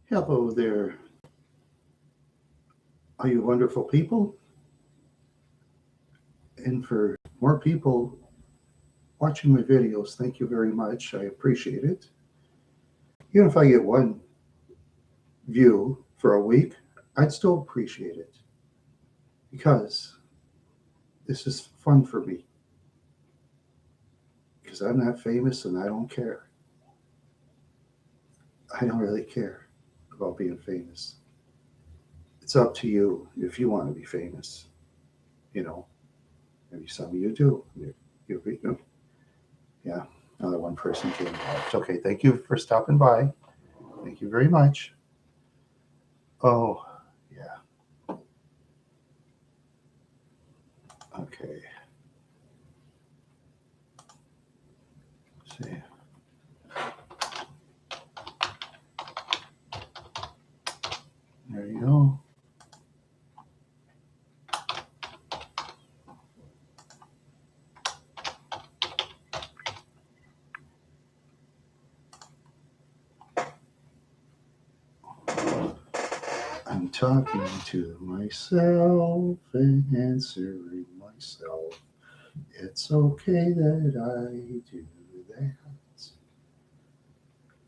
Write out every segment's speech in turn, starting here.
Hello there, all you wonderful people. And for more people watching my videos, thank you very much. I appreciate it. Even if I get one view for a week, I'd still appreciate it because this is fun for me. Because I'm not famous and I don't care. I don't really care about being famous. It's up to you if you want to be famous. You know, maybe some of you do. You yeah, another one person came. It's okay. Thank you for stopping by. Thank you very much. Oh, yeah. Okay. Let's see. There you go. I'm talking to myself and answering myself. It's okay that I do that.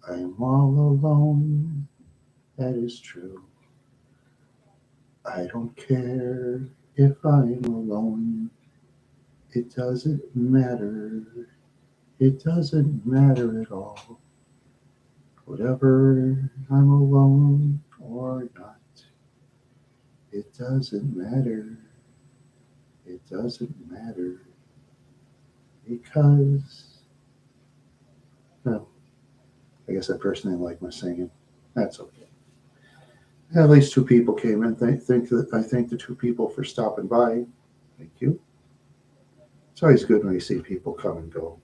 I'm all alone. That is true. I don't care if I'm alone. It doesn't matter. It doesn't matter at all. Whatever, I'm alone or not. It doesn't matter. It doesn't matter because, well, I guess that person didn't like my singing. That's okay. At least two people came in. I thank the two people for stopping by. Thank you. It's always good when you see people come and go.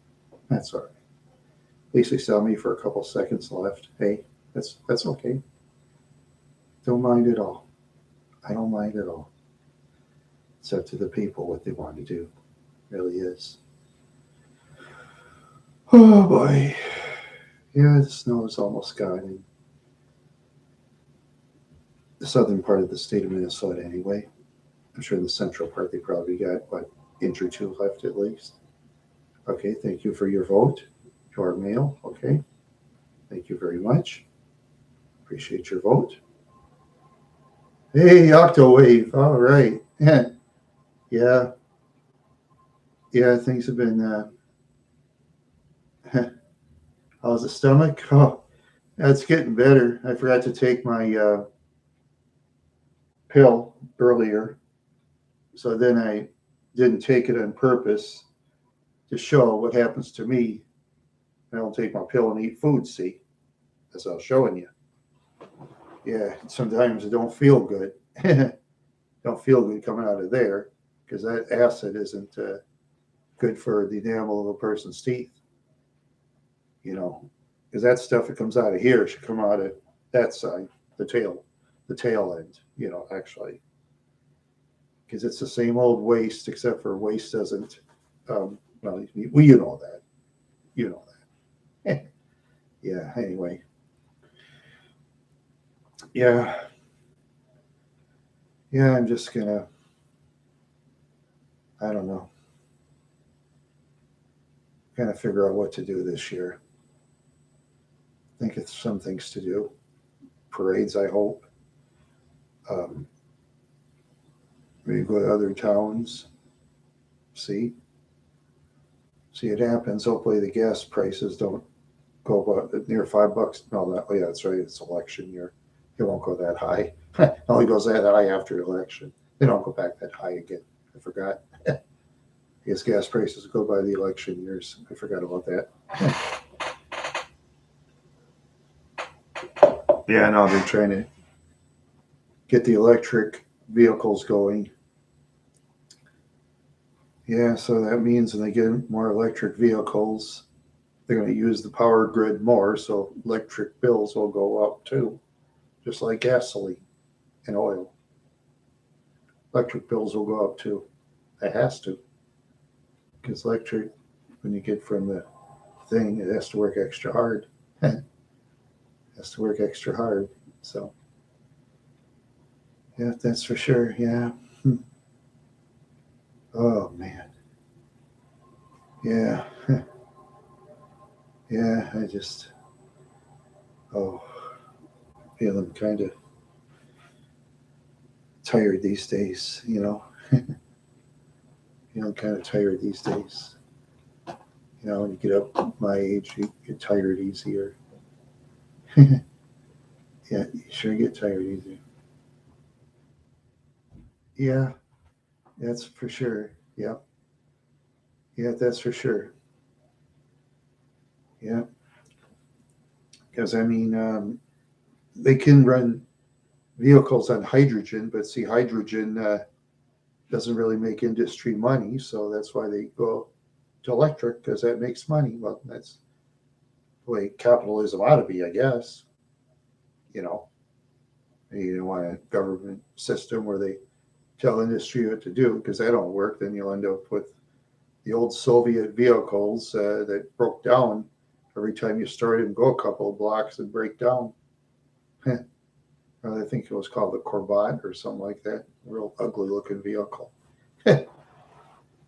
That's all right. At least they saw me for a couple seconds left. Hey, that's okay. Don't mind at all. I don't mind at all. It's up to the people what they want to do. It really is. Oh boy. Yeah, the snow is almost gone in the southern part of the state of Minnesota anyway. I'm sure in the central part they probably got what, inch or two left at least. Okay, thank you for your vote. Your mail. Okay. Thank you very much. Appreciate your vote. Hey, Octowave. All right. Yeah. Yeah, things have been how's the stomach? Oh, it's getting better. I forgot to take my pill earlier, so then I didn't take it on purpose to show what happens to me. I don't take my pill and eat food. See, as I was showing you. Yeah, sometimes it don't feel good. Don't feel good coming out of there because that acid isn't good for the enamel of a person's teeth. You know, because that stuff that comes out of here should come out of that side, the the tail end. You know, actually, because it's the same old waste, except for waste doesn't. Well, you know that. You know that. Yeah. Anyway. Yeah. Yeah. I'm just gonna. I don't know. Kind of figure out what to do this year. I think it's some things to do. Parades. I hope. Um, Maybe go to other towns. See. See it happens. Hopefully the gas prices don't go about near $5. No, that, oh yeah, that's right. It's election year. It won't go that high. It only goes that high after election. They don't go back that high again. I forgot. I guess gas prices go by the election years. I forgot about that. Yeah, no, they're trying to get the electric vehicles going. Yeah, so that means when they get more electric vehicles, they're going to use the power grid more, so electric bills will go up too, just like gasoline and oil. Electric bills will go up too. It has to, because electric, when you get from the thing, it has to work extra hard. It has to work extra hard. So, yeah, that's for sure. Yeah. Oh man. Yeah. Yeah. I just, oh, feeling kind of tired these days, you know. Feeling kind of tired these days. You know, when you get up my age, you get tired easier. Yeah, you sure get tired easier. Yeah, that's for sure. Yeah, yeah, that's for sure. Yeah, because I mean, they can run vehicles on hydrogen, but see, hydrogen doesn't really make industry money, so that's why they go to electric because that makes money. Well, that's the way capitalism ought to be, I guess. You know, you don't want a government system where they tell industry what to do because that don't work. Then you'll end up with the old Soviet vehicles that broke down every time you started and go a couple of blocks and break down. I think it was called the Corvette or something like that. Real ugly looking vehicle.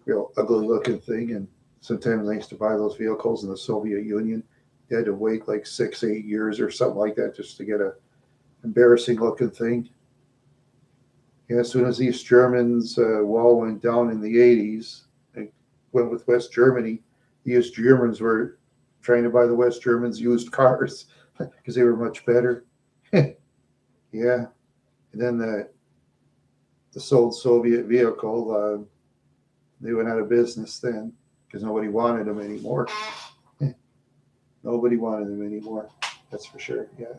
Real ugly looking thing. And sometimes I used to buy those vehicles in the Soviet Union. You had to wait like 6, 8 years or something like that just to get a embarrassing looking thing. Yeah, as soon as the East Germans wall went down in the 80s, and went with West Germany, the East Germans were trying to buy the West Germans used cars because they were much better. Yeah, and then the sold Soviet vehicle, they went out of business then because nobody wanted them anymore. Nobody wanted them anymore. That's for sure. Yeah,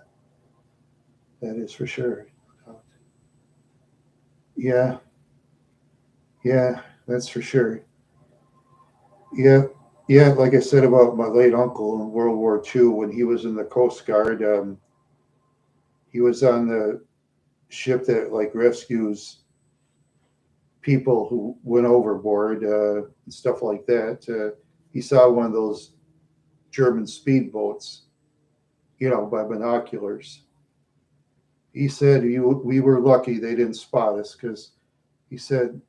that is for sure. Yeah, yeah, that's for sure. Yeah, yeah. Like I said about my late uncle in World War II, when he was in the Coast Guard, he was on the ship that like rescues people who went overboard and stuff like that. He saw one of those German speedboats, by binoculars. He said we were lucky they didn't spot us because he said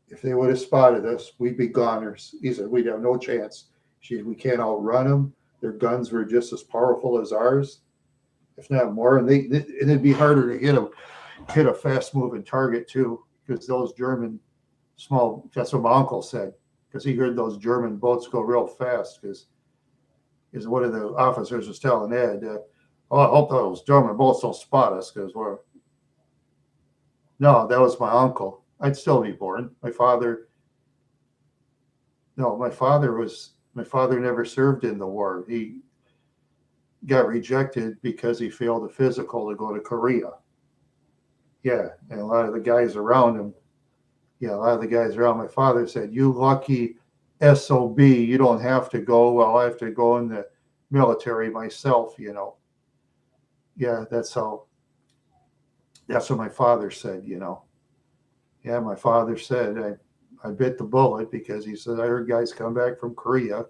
if they would have spotted us, we'd be goners. He said we'd have no chance. We can't outrun them. Their guns were just as powerful as ours, if not more, and it'd be harder to hit a fast moving target too, because those German small. That's what my uncle said, because he heard those German boats go real fast. Because one of the officers was telling Ed, "Oh, I hope those German boats don't spot us, because we're." No, that was my uncle. I'd still be born. My father. No, My father never served in the war. He got rejected because he failed a physical to go to Korea. Yeah, and a lot of the guys around him. Yeah, a lot of the guys around my father said, "You lucky SOB, you don't have to go. Well, I have to go in the military myself." Yeah, that's what my father said. Yeah, my father said I bit the bullet because he said I heard guys come back from Korea.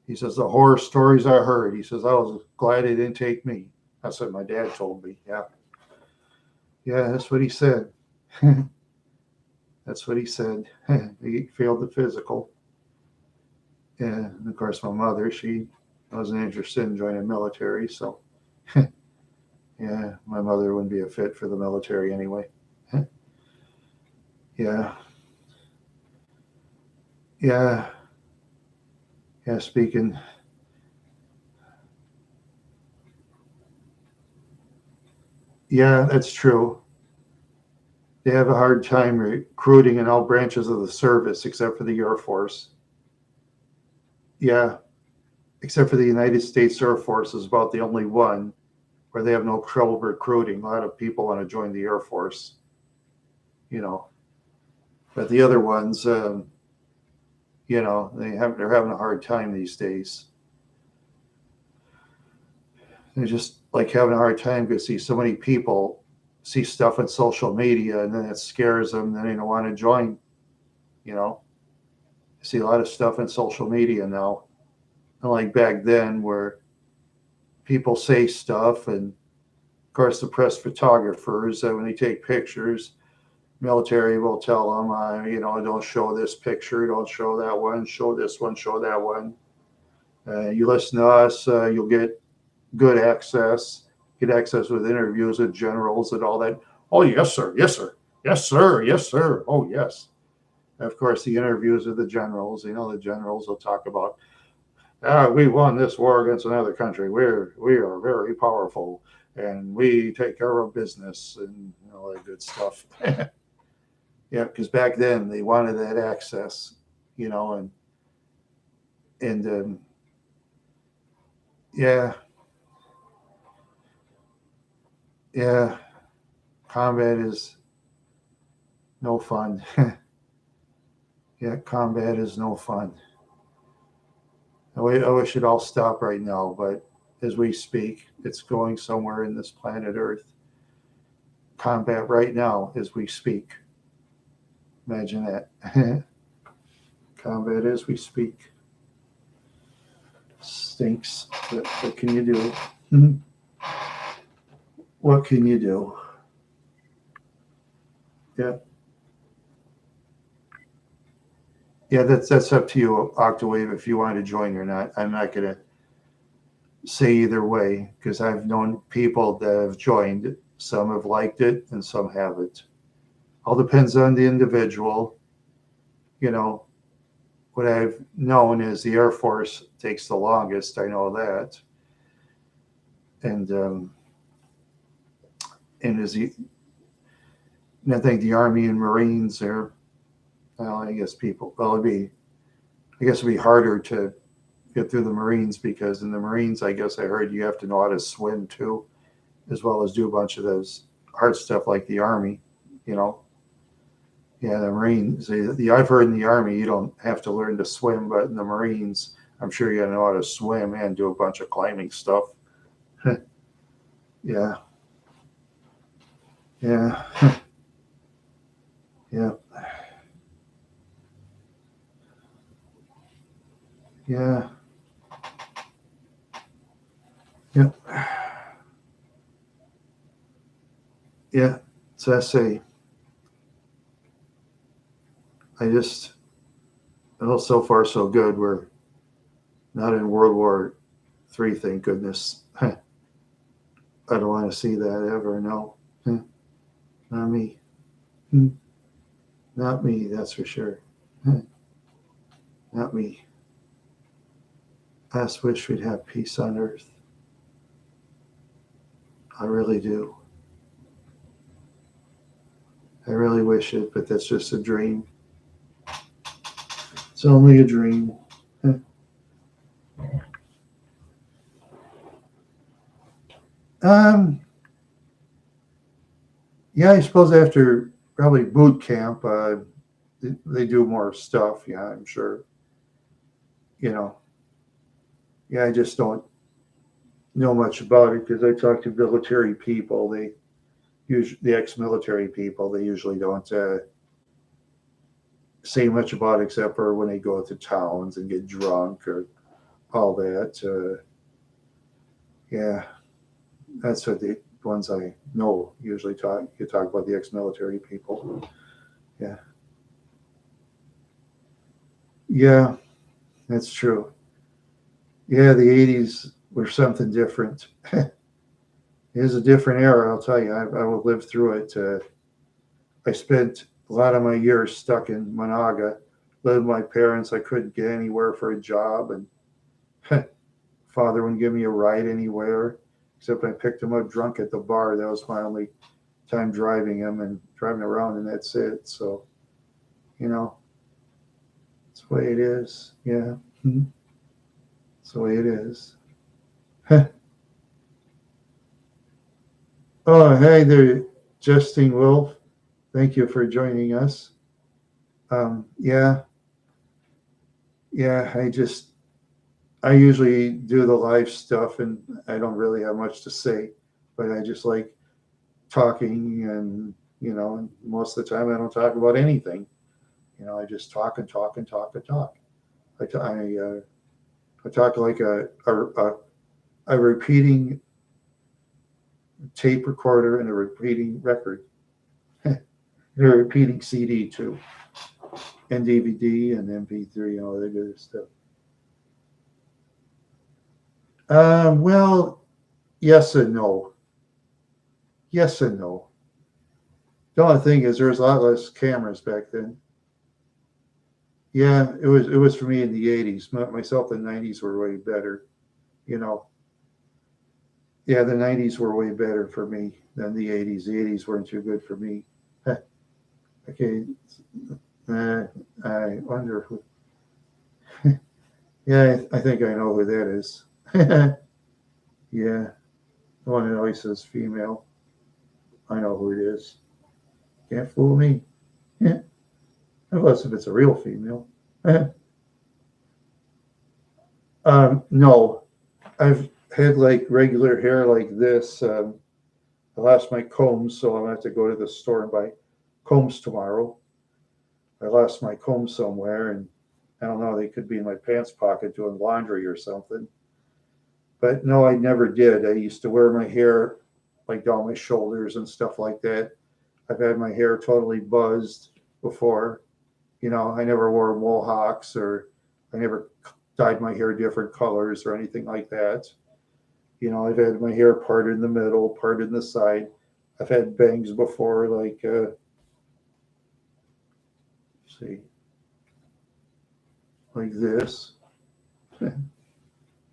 He says the horror stories I heard. He says I was glad they didn't take me. That's what my dad told me. Yeah. Yeah, that's what he said. That's what he said. He failed the physical. And of course, my mother, she wasn't interested in joining the military. So, yeah, my mother wouldn't be a fit for the military anyway. Yeah, yeah, yeah. Yeah, that's true. They have a hard time recruiting in all branches of the service except for the Air Force. Yeah, except for the United States Air Force is about the only one where they have no trouble recruiting. A lot of people want to join the Air Force, you know, but the other ones, they're having a hard time these days. They're just like having a hard time because see so many people see stuff on social media and then it scares them. Then they don't want to join. You know, I see a lot of stuff on social media now, unlike back then where people say stuff and course, the press photographers, when they take pictures, military will tell them, don't show this picture, don't show that one, show this one, show that one. You listen to us, you'll get good access, get access with interviews with generals and all that. Oh, yes, sir. Yes, sir. Yes, sir. Yes, sir. Oh, yes. And of course, the interviews with the generals, the generals will talk about, we won this war against another country. We are very powerful and we take care of business and all that good stuff. Yeah, because back then they wanted that access, and yeah, yeah, combat is no fun. Yeah, combat is no fun. I wish it all stopped right now, but as we speak, it's going somewhere in this planet Earth. Combat right now as we speak. Imagine that. Combat as we speak. Stinks. But what can you do? What can you do? Yeah. Yeah, that's up to you, Octawave, if you want to join or not. I'm not going to say either way because I've known people that have joined. Some have liked it and some haven't. All depends on the individual. What I've known is the Air Force takes the longest. I know that. And I think the Army and Marines are, well, it'd be harder to get through the Marines because in the Marines, I guess I heard you have to know how to swim too, as well as do a bunch of those hard stuff like the Army, Yeah, the Marines, I've heard in the Army, you don't have to learn to swim, but in the Marines, I'm sure you got to know how to swim and do a bunch of climbing stuff. Yeah. Yeah. Yeah. Yeah. Yeah. Yeah. So I say, so far so good. We're not in World War III, thank goodness. I don't want to see that ever. No, not me. Not me. That's for sure. Not me. I just wish we'd have peace on Earth. I really do. I really wish it, but that's just a dream. It's only a dream. Yeah, I suppose after probably boot camp, they do more stuff. Yeah, I'm sure. Yeah, I just don't know much about it because I talk to military people. The ex-military people, they usually don't say much about it except for when they go to towns and get drunk or all that. Yeah, that's what the ones I know usually talk. You talk about the ex-military people. Yeah. Yeah, that's true. Yeah, the 80s were something different. It was a different era, I'll tell you. I lived through it. I spent a lot of my years stuck in Monaga, lived with my parents. I couldn't get anywhere for a job, and father wouldn't give me a ride anywhere, except I picked him up drunk at the bar. That was my only time driving him and driving around, and that's it. So, it's the way it is. Yeah. It's the way it is. Oh, hey there, Justine Wolf. Thank you for joining us. Yeah, yeah. I usually do the live stuff, and I don't really have much to say, but I just like talking, and and most of the time I don't talk about anything. I just talk and talk and talk and talk. I talk like a repeating tape recorder, and a repeating record. And a repeating CD too. And DVD and MP3 and all that good stuff. Well, yes and no. Yes and no. The only thing is there's a lot less cameras back then. Yeah, it was for me in the 80s. Myself, the 90s were way better. You know, yeah, the 90s were way better for me than the 80s. The 80s weren't too good for me. Okay, I wonder who. Yeah, I think I know who that is. Yeah, the one that always says female. I know who it is. Can't fool me. Unless if it's a real female. No, I've had like regular hair like this. I lost my combs, so I'm gonna have to go to the store and buy combs tomorrow. I lost my comb somewhere, and I don't know, they could be in my pants pocket doing laundry or something. But no, I never did. I used to wear my hair like down my shoulders and stuff like that. I've had my hair totally buzzed before. I never wore mohawks, or I never dyed my hair different colors or anything like that. I've had my hair parted in the middle, parted in the side. I've had bangs before, like, see, like this.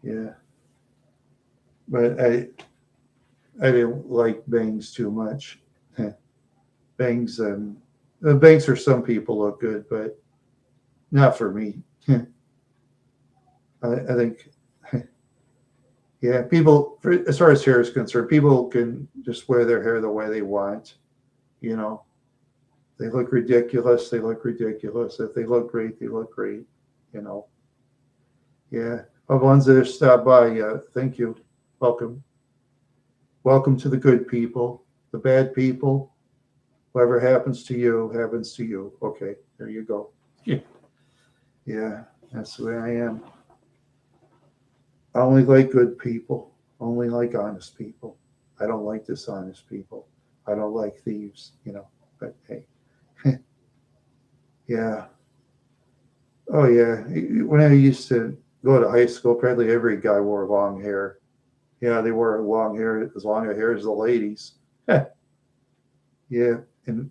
Yeah, but I didn't like bangs too much. Bangs the bangs for some people look good, but not for me. I think, yeah, as far as hair is concerned, people can just wear their hair the way they want. You know, they look ridiculous. They look ridiculous. If they look great, they look great. You know, yeah. Of ones that have stopped by, thank you. Welcome. Welcome to the good people. The bad people, whatever happens to you, happens to you. Okay, there you go. Yeah, yeah, that's the way I am. I only like good people. Only like honest people. I don't like dishonest people. I don't like thieves. But hey, yeah. Oh yeah. When I used to go to high school, probably every guy wore long hair. Yeah, they wore long hair, as long a hair as the ladies. Yeah, and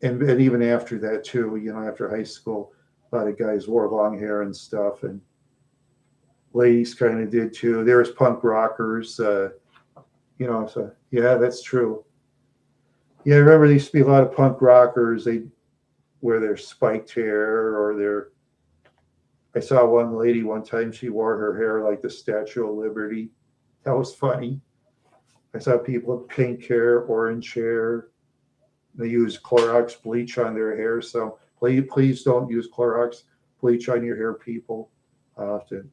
even after that too. After high school, a lot of guys wore long hair and stuff, and ladies kind of did too. There was punk rockers. So yeah, that's true. Yeah, I remember there used to be a lot of punk rockers. They wear their spiked hair or their. I saw one lady one time. She wore her hair like the Statue of Liberty. That was funny. I saw people with pink hair, orange hair. They use Clorox bleach on their hair. So please don't use Clorox bleach on your hair, people. To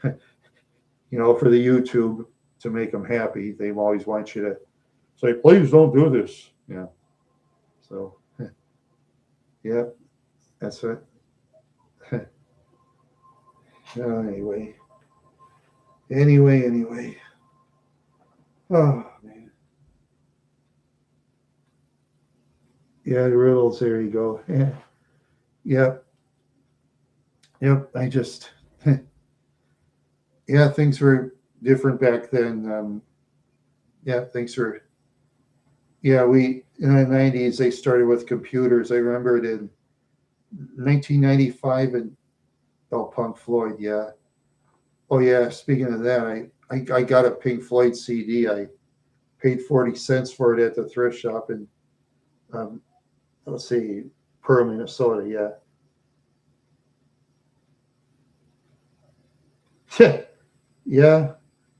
for the YouTube, to make them happy, they always want you to say, please don't do this. Yeah. So yeah, that's it. Anyway, anyway. Oh man. Yeah, the riddles. There you go. Yeah. Yep. Yep. I just. Yeah, things were different back then. Yeah, things were. Yeah, we in the 90s they started with computers. I remember it in 1995 and Punk Floyd. Yeah. Oh yeah. Speaking of that, I got a Pink Floyd CD. I paid 40 cents for it at the thrift shop in um, let's see, Pearl, Minnesota. Yeah. Yeah.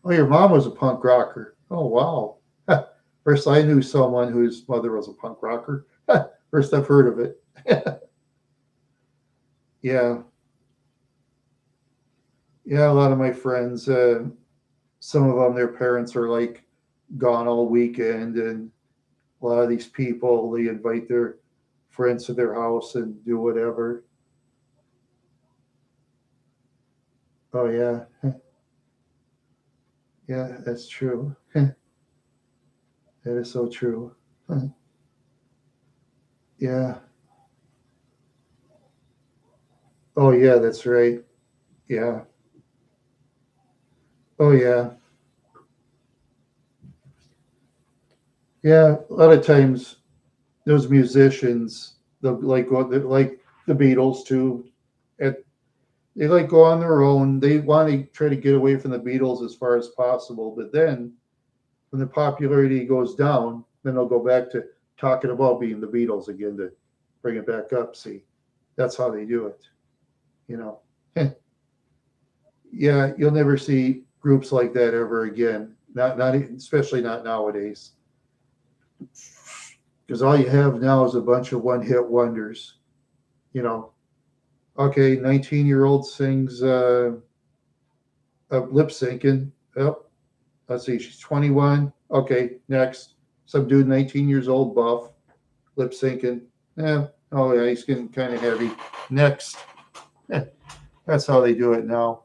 Oh, your mom was a punk rocker. Oh wow. First, I knew someone whose mother was a punk rocker. First, I've heard of it. Yeah. Yeah. A lot of my friends, some of them, their parents are like gone all weekend, and a lot of these people, they invite their friends to their house and do whatever. Oh yeah. Yeah, that's true. That is so true. Huh. Yeah. Oh yeah, that's right. Yeah. Oh yeah. Yeah. A lot of times those musicians, like the Beatles too, at they like go on their own. They want to try to get away from the Beatles as far as possible, but then when the popularity goes down, then they'll go back to talking about being the Beatles again to bring it back up. See, that's how they do it. You know, yeah, you'll never see groups like that ever again. Not especially not nowadays, because all you have now is a bunch of one-hit wonders. You know, okay, 19-year-old sings lip syncing. Oh, let's see, she's 21. Okay, next, some dude 19 years old, buff, lip syncing. Yeah, oh yeah, he's getting kind of heavy. Next, that's how they do it now.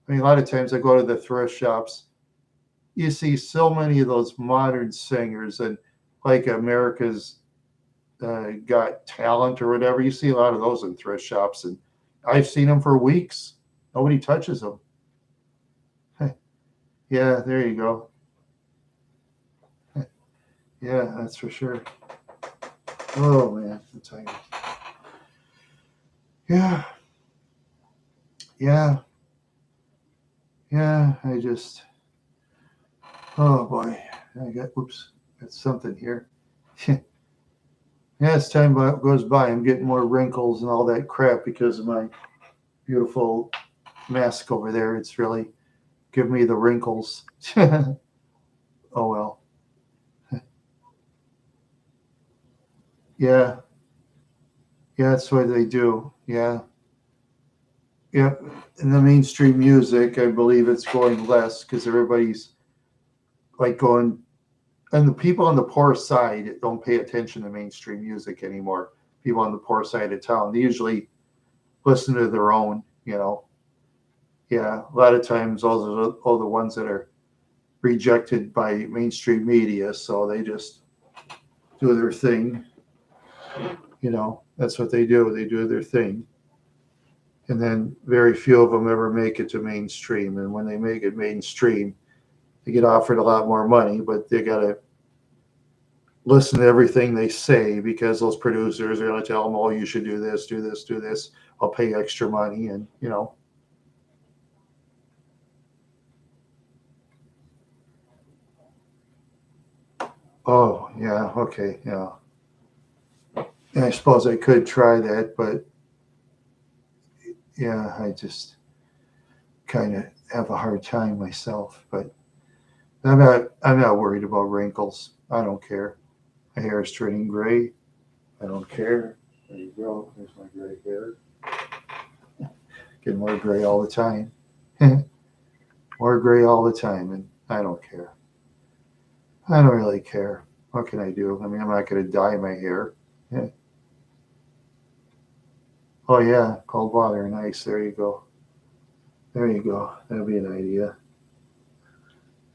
I mean, a lot of times I go to the thrift shops. You see so many of those modern singers and like America's Got Talent or whatever. You see a lot of those in thrift shops, and I've seen them for weeks. Nobody touches them. Yeah, there you go. Yeah, that's for sure. Oh man, I'm tired. Yeah, yeah, yeah. I just, oh boy, I got, oops, got something here. Yeah, as time goes by, I'm getting more wrinkles and all that crap because of my beautiful mask over there. It's really giving me the wrinkles. Oh well. Yeah, yeah, that's what they do. Yeah, yeah. In the mainstream music, I believe it's going less because everybody's like going, and the people on the poor side don't pay attention to mainstream music anymore. People on the poor side of town, they usually listen to their own, you know. Yeah, a lot of times those are all the ones that are rejected by mainstream media, so they just do their thing. You know, that's what they do. They do their thing, and then very few of them ever make it to mainstream. And when they make it mainstream, they get offered a lot more money, but they got to listen to everything they say because those producers are going to tell them, "Oh, you should do this, do this, do this. I'll pay extra money," and you know. Oh yeah, okay, yeah. And I suppose I could try that, but yeah, I just kind of have a hard time myself. But I'm not worried about wrinkles. I don't care. My hair is turning gray. I don't care. There you go. There's my gray hair. Getting more gray all the time. More gray all the time, and I don't care. I don't really care. What can I do? I mean, I'm not going to dye my hair. Yeah. Oh yeah, cold water and ice. There you go. There you go. That'll be an idea.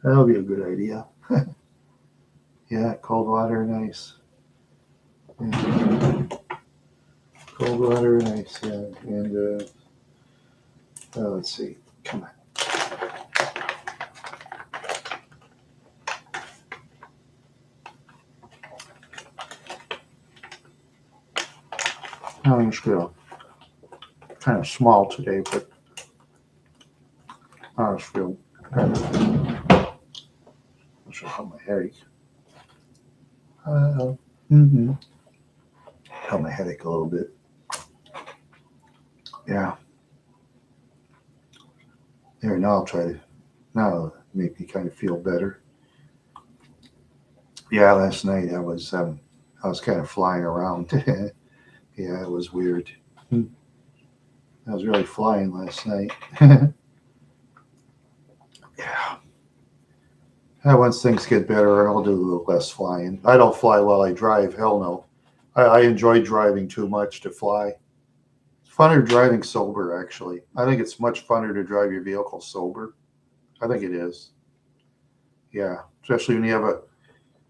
That'll be a good idea. Yeah, cold water and ice. Yeah. Cold water and ice. Yeah, and let's see. Come on. I'm just gonna kind of small today, but I just feel kind of. I should have my headache. Mm-hmm. Help my headache a little bit. Yeah. There now. I'll try to now make me kind of feel better. Yeah, last night I was kind of flying around. Yeah, it was weird. I was really flying last night. Yeah. Once things get better, I'll do a little less flying. I don't fly while I drive. Hell no. I enjoy driving too much to fly. It's funner driving sober, actually. I think it's much funner to drive your vehicle sober. I think it is. Yeah, especially when you have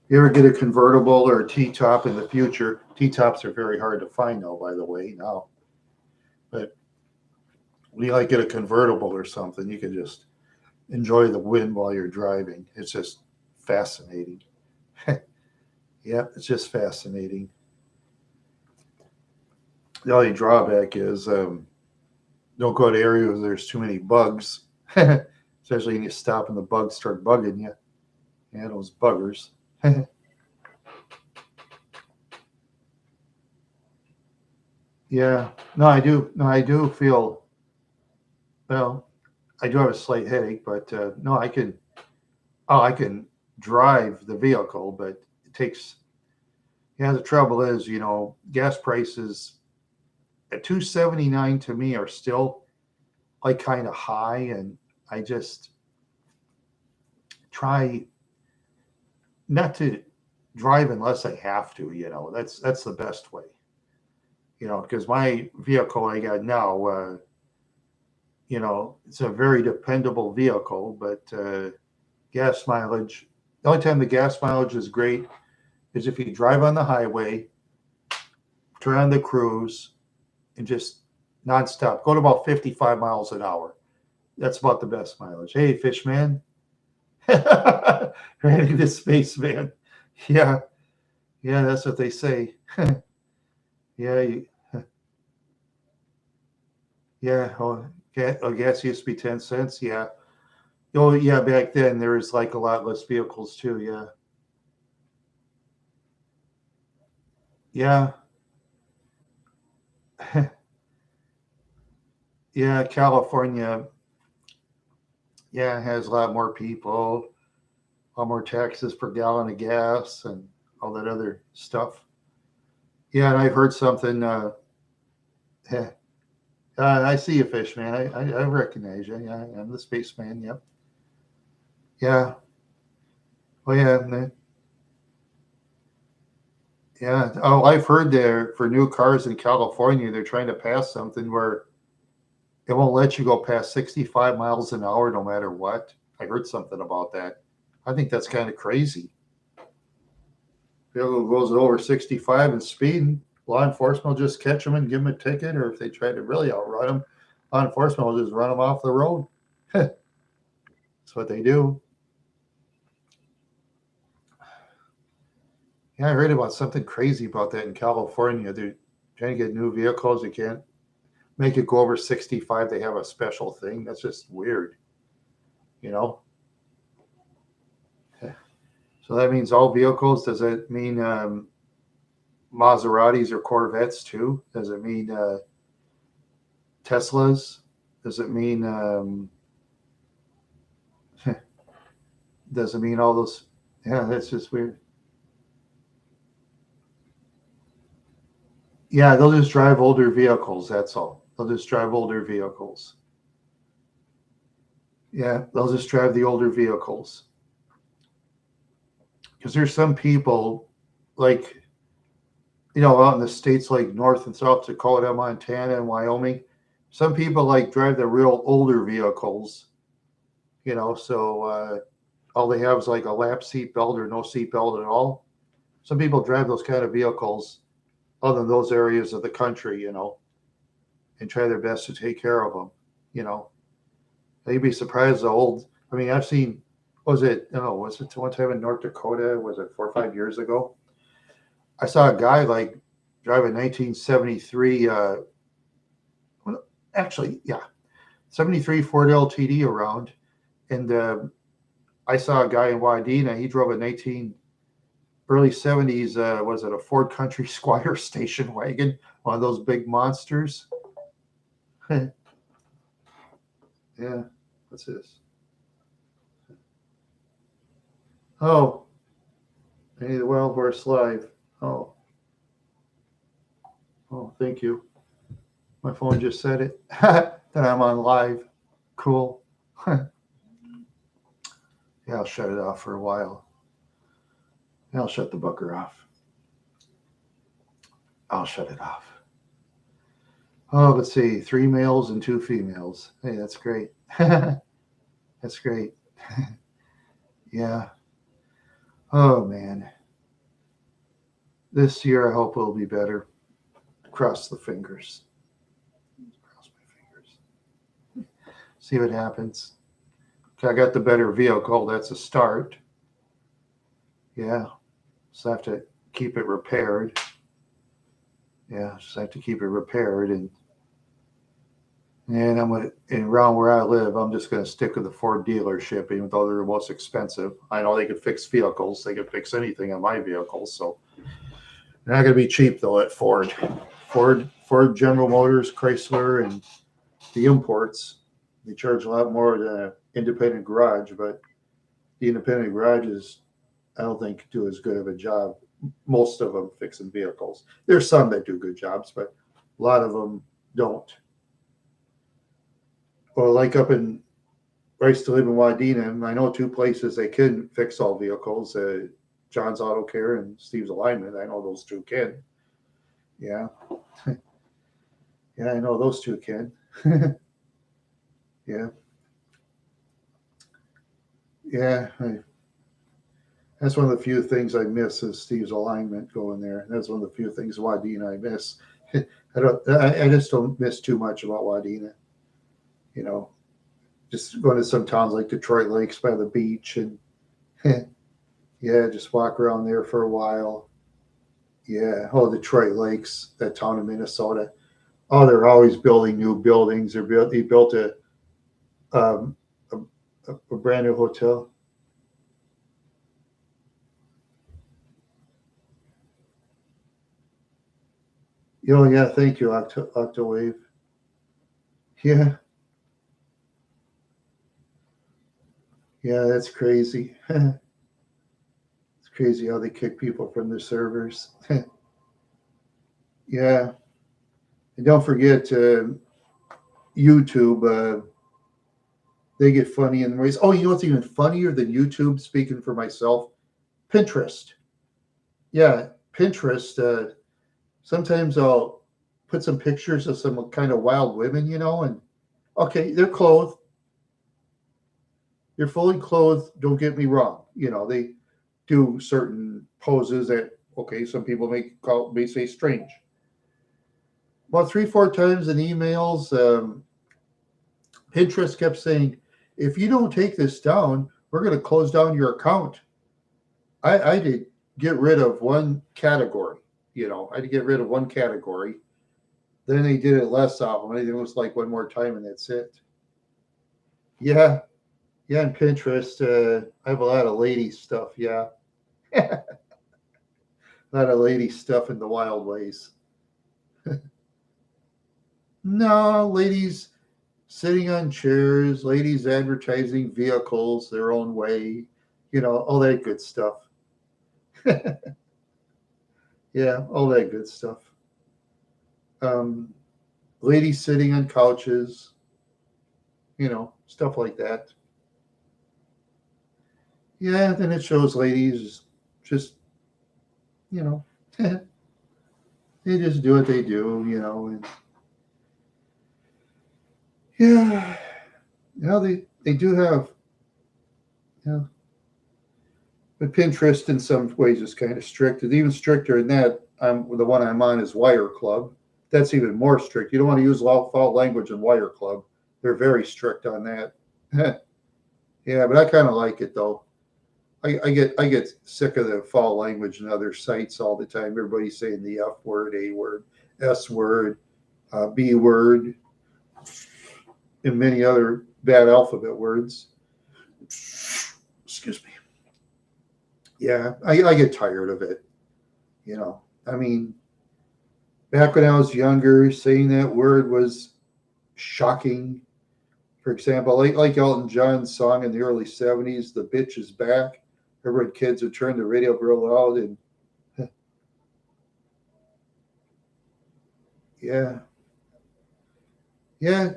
You ever get a convertible or a T-top in the future? T-tops are very hard to find now, by the way, now. But when you like get a convertible or something, you can just enjoy the wind while you're driving. It's just fascinating. Yeah, it's just fascinating. The only drawback is don't go to areas where there's too many bugs, especially when you stop and the bugs start bugging you. Yeah, those buggers. Yeah, no, I do. No, I do feel well. I do have a slight headache, but no, I can. Oh, I can drive the vehicle, but it takes. Yeah, the trouble is, gas prices at 279 to me are still like kind of high, and I just try not to drive unless I have to. That's the best way. Because my vehicle I got now, it's a very dependable vehicle, but gas mileage. The only time the gas mileage is great is if you drive on the highway, turn on the cruise, and just nonstop. Go to about 55 miles an hour. That's about the best mileage. Hey, fish man. Ready to space man. Yeah. Yeah, that's what they say. Yeah. Yeah. Gas used to be 10 cents. Yeah. Oh, yeah. Back then, there was like a lot less vehicles too. Yeah. Yeah. Yeah. California, yeah, has a lot more people, a lot more taxes per gallon of gas, and all that other stuff. Yeah. And I've heard something. I see you, fish man. I recognize you. Yeah. I'm the spaceman. Yep. Yeah. Oh, yeah. Yeah. Oh, I've heard there for new cars in California, they're trying to pass something where it won't let you go past 65 miles an hour no matter what. I heard something about that. I think that's kind of crazy. Vehicle goes over 65 and speeding, law enforcement will just catch them and give them a ticket, or if they try to really outrun them, law enforcement will just run them off the road. That's what they do. Yeah, I heard about something crazy about that in California. They're trying to get new vehicles. You can't make it go over 65. They have a special thing. That's just weird, you know? So that means all vehicles. Does it mean Maseratis or Corvettes too? Does it mean Teslas? Does it mean does it mean all those? Yeah, that's just weird. Yeah, they'll just drive older vehicles. That's all. They'll just drive older vehicles. Yeah, they'll just drive the older vehicles. Because there's some people like out in the states like North and South Dakota, Montana, and Wyoming. Some people like drive the real older vehicles. So all they have is like a lap seat belt or no seat belt at all. Some people drive those kind of vehicles other than those areas of the country, and try their best to take care of them. You know, you'd be surprised the old. I mean, I've seen. Was it one time in North Dakota? Was it 4 or 5 years ago? I saw a guy like drive a 1973. Well, actually, yeah, 73 Ford LTD around, and I saw a guy in Wadena. He drove a 19 early 70s. Was it a Ford Country Squire station wagon? One of those big monsters. Yeah, what's this? Oh, I need the Wild Horse Live. Oh, oh, thank you. My phone just said it. That I'm on live. Cool. Yeah, I'll shut it off for a while. I'll shut the booker off. I'll shut it off. Oh, let's see. 3 males and 2 females. Hey, that's great. That's great. Yeah. Oh, man. this year I hope it'll be better. Cross the fingers. Cross my fingers. See what happens. Okay, I got the better vehicle. That's a start. Yeah. So I have to keep it repaired. Yeah, just have to keep it repaired, and I'm gonna, and around where I live, I'm just gonna stick with the Ford dealership, even though they're the most expensive. I know they could fix vehicles; they could fix anything on my vehicles. So they're not gonna be cheap though at Ford. Ford, General Motors, Chrysler, and the imports. They charge a lot more than an independent garage, but the independent garages, I don't think, do as good of a job. Most of them fixing vehicles. There's some that do good jobs, but a lot of them don't. Well, like up in, I used to live in Wadena, and I know two places they can fix all vehicles, John's Auto Care and Steve's Alignment. I know those two can. Yeah. Yeah, I know those two can. Yeah. Yeah. That's one of the few things I miss is Steve's Alignment going there. That's one of the few things Wadena I miss. I just don't miss too much about Wadena. You know, just going to some towns like Detroit Lakes by the beach, and yeah, just walk around there for a while. Yeah. Oh, Detroit Lakes, that town in Minnesota. Oh, they're always building new buildings. They built um, a, a brand new hotel. Oh yeah, thank you, Octawave. Yeah, yeah, that's crazy. It's crazy how they kick people from their servers. Yeah, and don't forget YouTube. They get funny in the ways. Oh, you know what's even funnier than YouTube? Speaking for myself, Pinterest. Yeah, Pinterest. Sometimes I'll put some pictures of some kind of wild women, and okay, they're clothed, they're fully clothed. Don't get me wrong. They do certain poses that, okay, some people may say strange. About 3, 4 times in emails, Pinterest kept saying, if you don't take this down, we're going to close down your account. I did get rid of one category. I had to get rid of one category. Then they did it less often. It was like one more time and that's it. Yeah. Yeah. And Pinterest, I have a lot of lady stuff. Yeah. A lot of lady stuff in the wild ways. No, ladies sitting on chairs, ladies advertising vehicles their own way, all that good stuff. Yeah, all that good stuff. Um, Ladies sitting on couches, stuff like that. Yeah, then it shows ladies just, you know, they just do what they do, and yeah, they do have, yeah, but Pinterest in some ways is kind of strict. It's even stricter than that. The one I'm on is Wire Club. That's even more strict. You don't want to use foul language in Wire Club. They're very strict on that. Yeah, but I kind of like it though. I get sick of the foul language in other sites all the time. Everybody's saying the F word, A word, S word, B word, and many other bad alphabet words. Excuse me. Yeah, I get tired of it. I mean, back when I was younger, saying that word was shocking. For example, like Elton John's song in the early '70s, "The Bitch Is Back." Everyone, kids would turn the radio real loud, and yeah, yeah.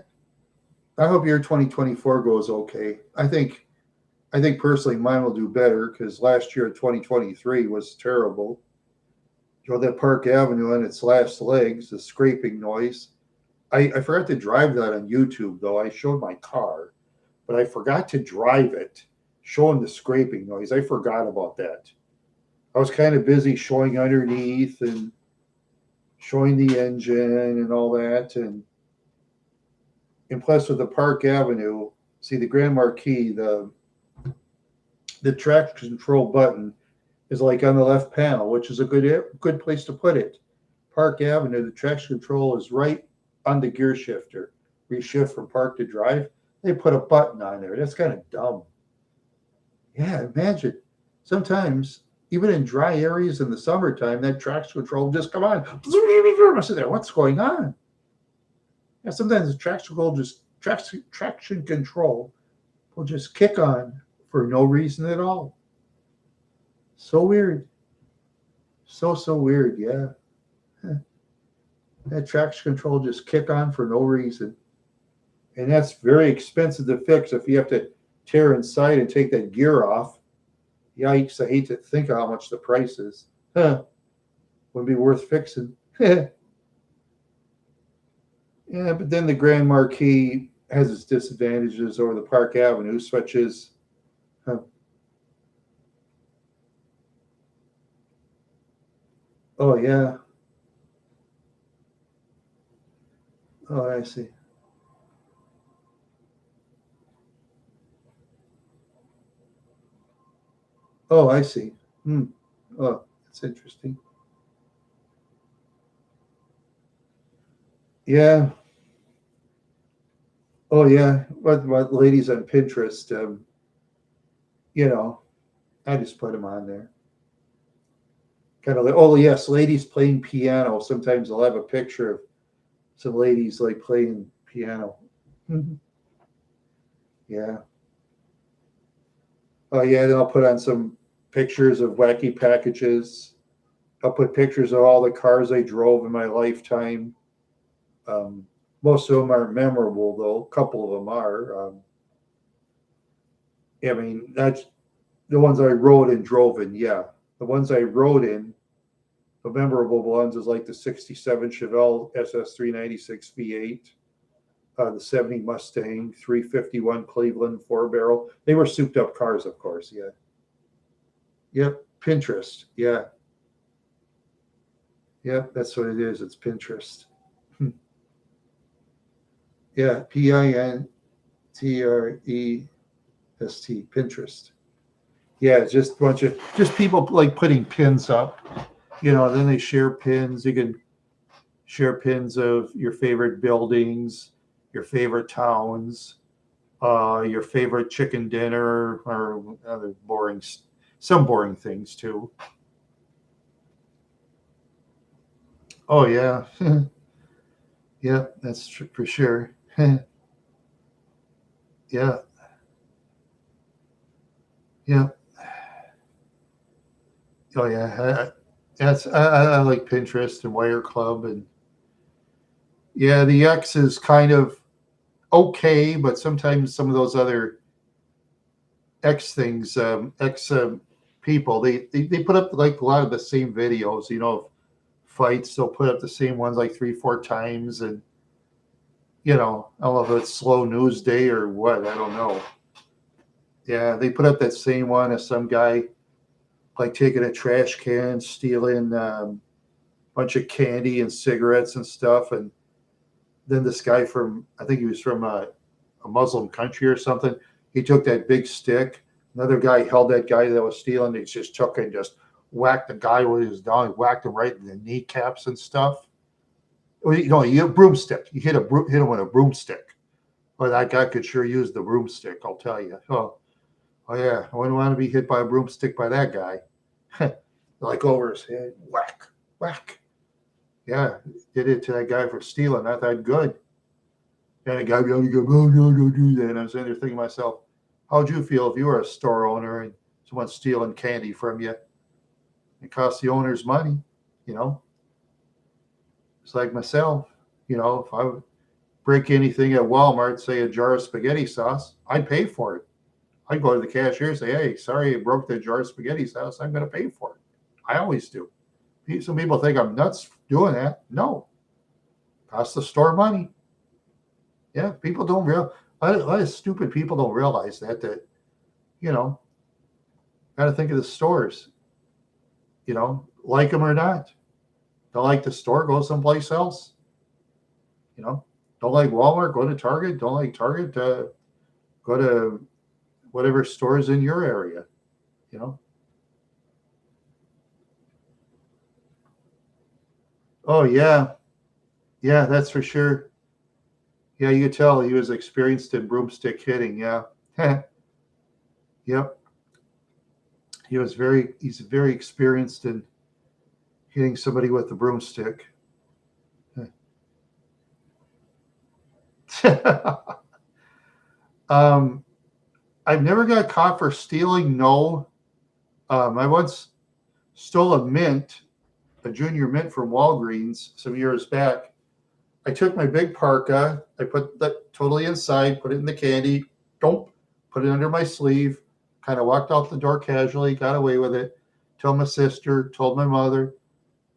I hope your 2024 goes okay. I think personally mine will do better because last year 2023 was terrible. Drove that Park Avenue on its last legs, the scraping noise. I forgot to drive that on YouTube though. I showed my car, but I forgot to drive it, showing the scraping noise. I forgot about that. I was kind of busy showing underneath and showing the engine and all that. And plus, with the Park Avenue, see the Grand Marquis, the traction control button is like on the left panel, which is a good place to put it. Park Avenue, the traction control is right on the gear shifter. Reshift from park to drive. They put a button on there. That's kind of dumb. Yeah, imagine. Sometimes, even in dry areas in the summertime, that traction control will just come on. I sit there, what's going on? Yeah, sometimes the traction control will just kick on for no reason at all. So weird. So weird, yeah. That traction control just kick on for no reason. And that's very expensive to fix if you have to tear inside and take that gear off. Yikes, I hate to think of how much the price is. Huh. Wouldn't be worth fixing. Yeah, but then the Grand Marquis has its disadvantages over the Park Avenue, such as, huh. Oh, yeah. Oh, I see. Oh, I see. Hmm. Oh, that's interesting. Yeah. Oh, yeah. What ladies on Pinterest, you know, I just put them on there. Kind of like, oh, yes, ladies playing piano. Sometimes I'll have a picture of some ladies like playing piano. Mhm. Yeah. Oh, yeah. Then I'll put on some pictures of wacky packages. I'll put pictures of all the cars I drove in my lifetime. Um, Most of them aren't memorable, though. A couple of them are. I mean, that's the ones I rode and drove in. Yeah, the ones I rode in, the memorable ones is like the '67 Chevelle SS 396 V8, the '70 Mustang, 351 Cleveland 4 barrel. They were souped up cars, of course. Yeah. Yep. Pinterest. Yeah. Yep. That's what it is. It's Pinterest. Yeah. Pinterest. Pinterest. Yeah, it's just a bunch of just people like putting pins up, then they share pins. You can share pins of your favorite buildings, your favorite towns, your favorite chicken dinner, or other some boring things too. Oh yeah, yeah, for sure. Yeah, yeah, oh yeah. I like Pinterest and Wire Club, and yeah, the X is kind of okay, but sometimes some of those other X things, X people, they put up like a lot of the same videos, of fights. They'll put up the same ones like three, four times, and I don't know if it's slow news day or what. I don't know. Yeah, they put up that same one as some guy like taking a trash can, stealing a bunch of candy and cigarettes and stuff, and then this guy from I think he was from a Muslim country or something. He took that big stick. Another guy held that guy that was stealing. He just took and just whacked the guy with his dog. He whacked him right in the kneecaps and stuff. Well, you a broomstick. You hit him with a broomstick. Well, that guy could sure use the broomstick. I'll tell you. Oh yeah, I wouldn't want to be hit by a broomstick by that guy. Like over his head, whack, whack. Yeah, did it to that guy for stealing. Not that good. And the guy be able to go, oh, no, don't do that. And I'm sitting there thinking to myself, how'd you feel if you were a store owner and someone's stealing candy from you? It costs the owners money, you know? It's like myself, if I would break anything at Walmart, say a jar of spaghetti sauce, I'd pay for it. I'd go to the cashier and say, hey, sorry, I broke the jar of spaghetti sauce. I'm going to pay for it. I always do. Some people think I'm nuts doing that. No, costs the store money. Yeah, people don't real. A lot of stupid people don't realize that you know got to think of the stores. like them or not. Don't like the store, go someplace else. Don't like Walmart, go to Target. Don't like Target, go to whatever stores in your area. You know. Oh yeah, yeah, that's for sure. Yeah, you could tell he was experienced in broomstick hitting. Yeah, yep. He's very experienced in hitting somebody with the broomstick. um, I've never got caught for stealing. No, I once stole a junior mint from Walgreens some years back. I took my big parka, I put that totally inside, put it in the candy, don't put it under my sleeve, kind of walked out the door casually, got away with it. Told my sister, told my mother,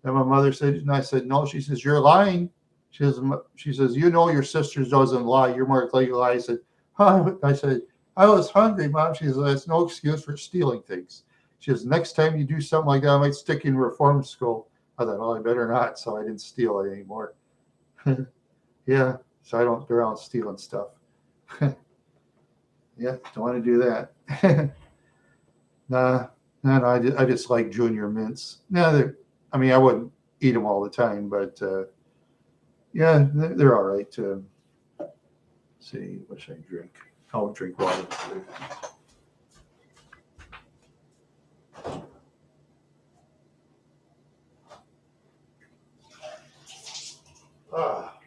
and my mother said, and I said, no. She says, you're lying. She says, your sister doesn't lie. You're more likely to lie. I said, huh? I said, I was hungry, Mom. She says, that's no excuse for stealing things. She says, next time you do something like that, I might stick you in reform school. I thought, well, I better not. So I didn't steal it anymore. Yeah. So I don't go around stealing stuff. Yeah. Don't want to do that. Nah, no. I just like junior mints. Yeah. I mean, I wouldn't eat them all the time, but yeah, they're all right. Let's see, what should I drink? I'll drink water. Ah.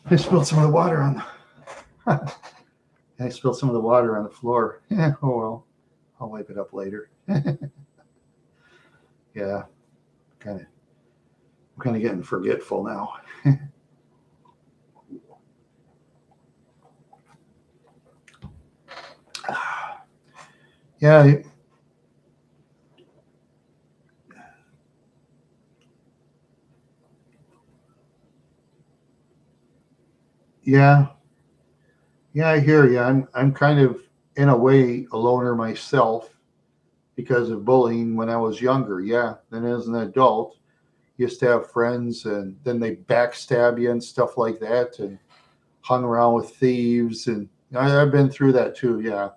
I spilled some of the water on. I spilled some of the water on the floor. Yeah. Oh well, I'll wipe it up later. Yeah. Kind of. I'm kind of getting forgetful now. Yeah. Yeah. Yeah. I hear you. I'm kind of in a way a loner myself because of bullying when I was younger. Yeah. Then as an adult, used to have friends and then they backstab you and stuff like that and hung around with thieves and I've been through that too. Yeah.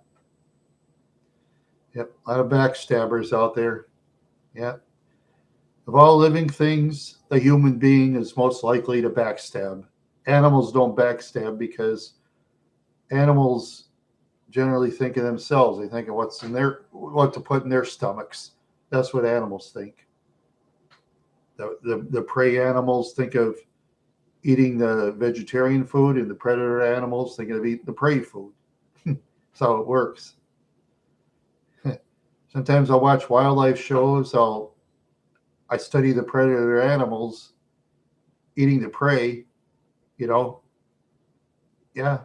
Yep. A lot of backstabbers out there. Yeah. Of all living things, the human being is most likely to backstab. Animals don't backstab because animals generally think of themselves. They think of what to put in their stomachs. That's what animals think. The prey animals think of eating the vegetarian food, and the predator animals think of eating the prey food. That's how it works. Sometimes I'll watch wildlife shows. I study the predator animals eating the prey. You know, yeah.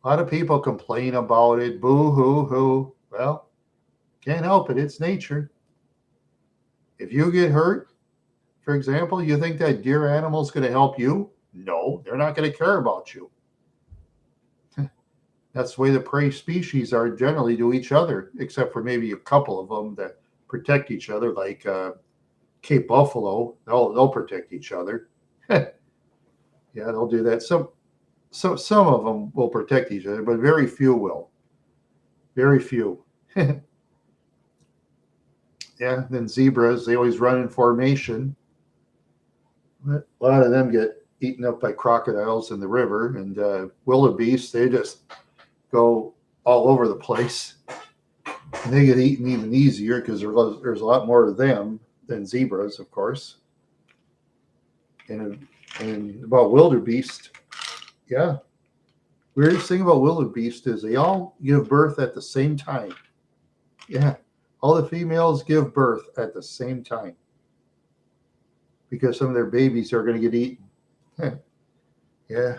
A lot of people complain about it. Boo hoo hoo. Well, can't help it. It's nature. If you get hurt, for example, you think that deer animal is going to help you? No, they're not going to care about you. That's the way the prey species are generally to each other, except for maybe a couple of them that protect each other, like Cape Buffalo. They'll protect each other. Yeah, they'll do that. Some of them will protect each other, but very few will. Very few. Yeah. Then zebras, they always run in formation. A lot of them get eaten up by crocodiles in the river, and wildebeest, they just go all over the place. And they get eaten even easier because there's a lot more of them than zebras, of course. And about wildebeest, yeah. Weirdest thing about wildebeest is they all give birth at the same time. Yeah, all the females give birth at the same time because some of their babies are going to get eaten. Yeah.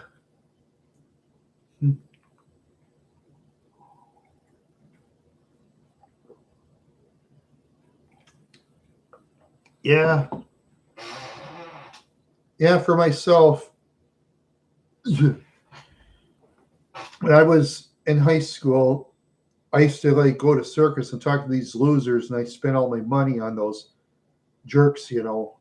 Yeah. Yeah, for myself, When I was in high school, I used to like go to circus and talk to these losers, and I spent all my money on those jerks, you know.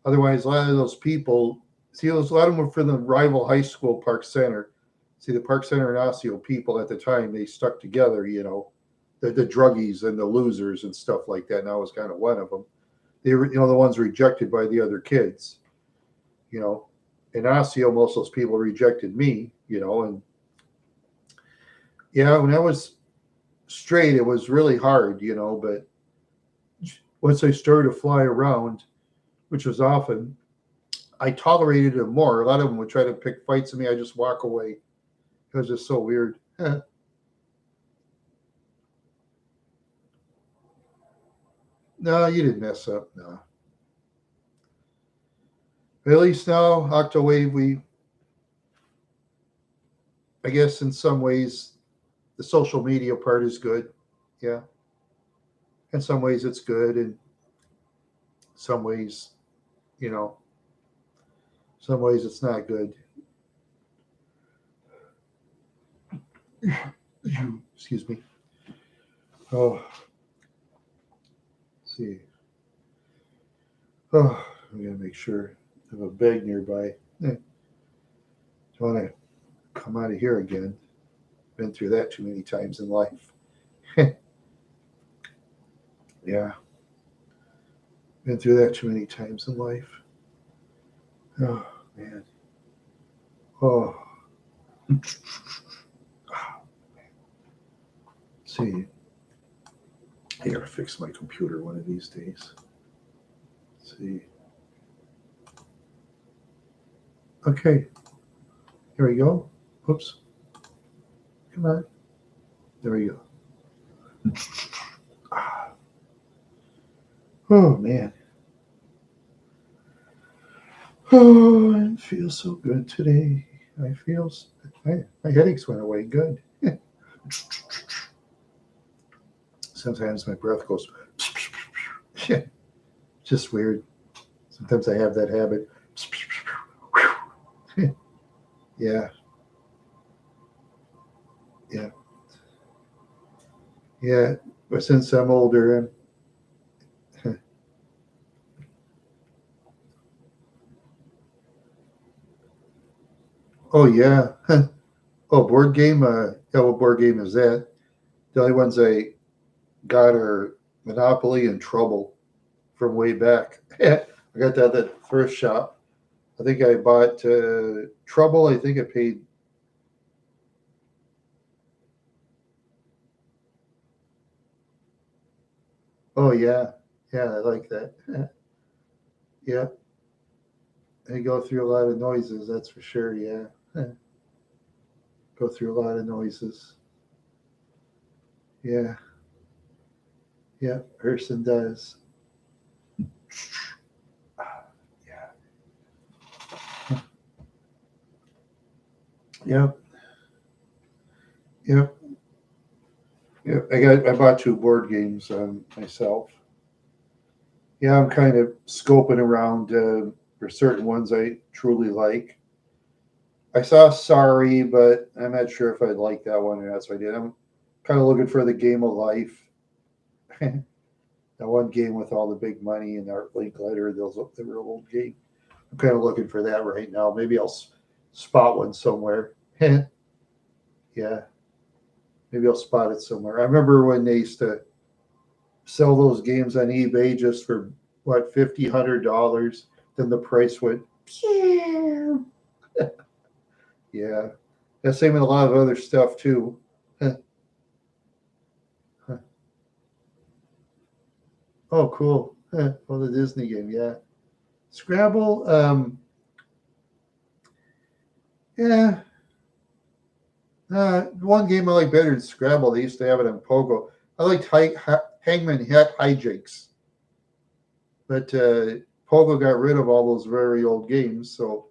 Otherwise, a lot of those people, see, a lot of them were from the rival high school, Park Center. See, the Park Center and Osseo people at the time, they stuck together, you know, the druggies and the losers and stuff like that. And I was kind of one of them. They were, you know, the ones rejected by the other kids, you know. In Osseo, most of those people rejected me, you know. And yeah, when I was straight, it was really hard, you know. But once I started to fly around, which was often, I tolerated them more. A lot of them would try to pick fights with me. I just walk away. It was just so weird. No, you didn't mess up. No. But at least now, Octawave, I guess in some ways, the social media part is good. Yeah. In some ways, it's good. In some ways, you know, some ways it's not good. Excuse me. Oh, let's see. Oh, I'm going to make sure I have a bag nearby. Don't want to come out of here again. Been through that too many times in life. Yeah, been through that too many times in life. Oh man. Oh, let's see. I gotta fix my computer one of these days. Let's see. Okay, here we go. Oops. Come on. There we go. Oh man. Oh, it feels so good today. I feel my headaches went away good. Sometimes my breath goes. Just weird. Sometimes I have that habit. Yeah, yeah, yeah. But since I'm older, oh yeah. Oh, board game. Yeah, what board game is that? The only ones I got are Monopoly and Trouble from way back. I got that at the thrift shop. I think I bought Trouble. I think I paid. Oh yeah, yeah. I like that. Yeah, they go through a lot of noises. That's for sure. Yeah, go through a lot of noises. Yeah, yeah. Person does. Yeah, yeah, yeah, yeah. I bought two board games myself. Yeah, I'm kind of scoping around for certain ones I truly like. I saw Sorry, but I'm not sure if I'd like that one or not. So I did. I'm kind of looking for the game of life. That one game with all the big money and Art Linkletter, those the real old game. I'm kind of looking for that right now. Maybe I'll spot one somewhere. Yeah, maybe I'll spot it somewhere. I remember when they used to sell those games on eBay just for what $50, $100. Then the price went. Yeah, that's same with a lot of other stuff too. Oh, cool. Oh, the Disney game, yeah. Scrabble, yeah. One game I like better than Scrabble. They used to have it on Pogo. I liked Hangman Hijinks, but Pogo got rid of all those very old games, so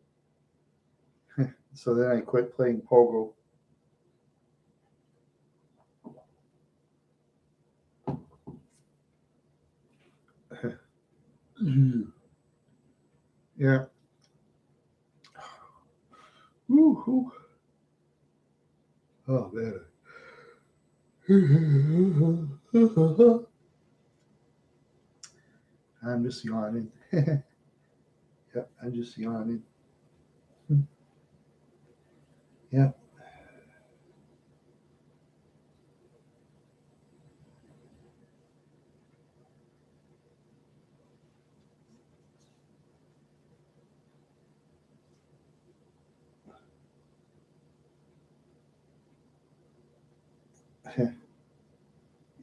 then I quit playing Pogo. Yeah, Woo-hoo. Oh, man. I'm just yawning. Yep, I'm just yawning. Yep.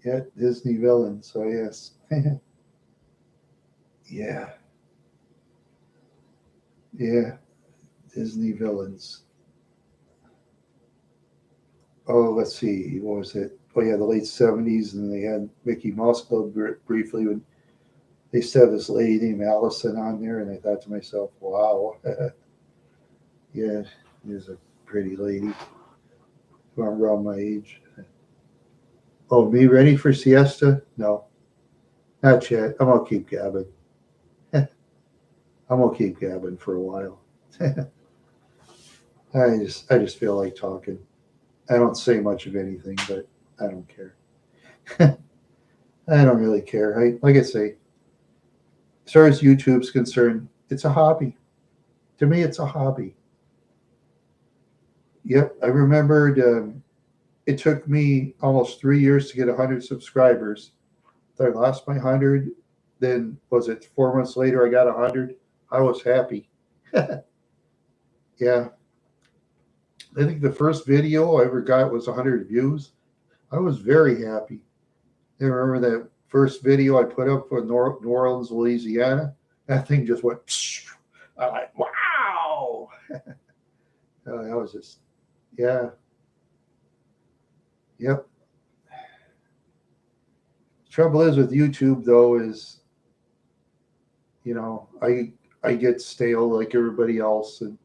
Yeah, Disney villain. So yes. Yeah. Yeah. Disney villains. Oh, let's see. What was it? Oh yeah, the late '70s, and they had Mickey Mouse Club briefly when they used to have this lady named Allison on there, and I thought to myself, wow, yeah, she's a pretty lady around my age. Oh, me ready for siesta? No, not yet. I'm gonna keep gabbing. I'm gonna keep gabbing for a while. I just feel like talking. I don't say much of anything, but I don't care. I don't really care. Like I say, as far as YouTube's concerned, it's a hobby. To me, it's a hobby. Yep, I remembered. It took me almost 3 years to get 100 subscribers. I lost my 100. Then was it 4 months later I got 100? I was happy. Yeah, I think the first video I ever got was 100 views. I was very happy. I remember that first video I put up for New Orleans, Louisiana. That thing just went. Psh. I'm like, wow. That was just, yeah, yep. Trouble is with YouTube though is, I get stale like everybody else, and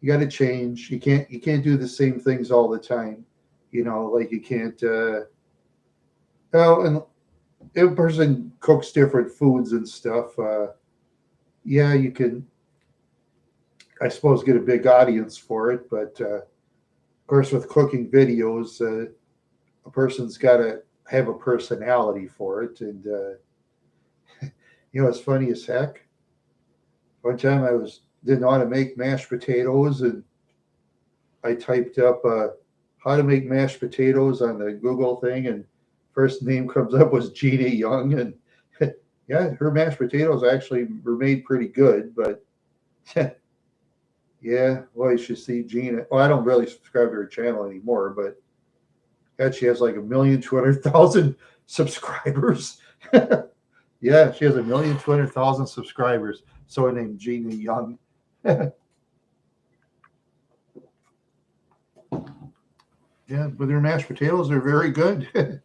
you got to change. You can't do the same things all the time. Like you can't. And if a person cooks different foods and stuff, yeah, you can, I suppose, get a big audience for it. But of course, with cooking videos, a person's got to have a personality for it. And it's funny as heck. One time didn't know how to make mashed potatoes, and I typed up how to make mashed potatoes on the Google thing, and first name comes up was Gina Young, and yeah, her mashed potatoes actually were made pretty good, but yeah, well, you should see Gina. Well, I don't really subscribe to her channel anymore, but God, she has like 1,200,000 subscribers. Yeah, she has 1,200,000 subscribers. So her named Gina Young. Yeah, but their mashed potatoes are very good.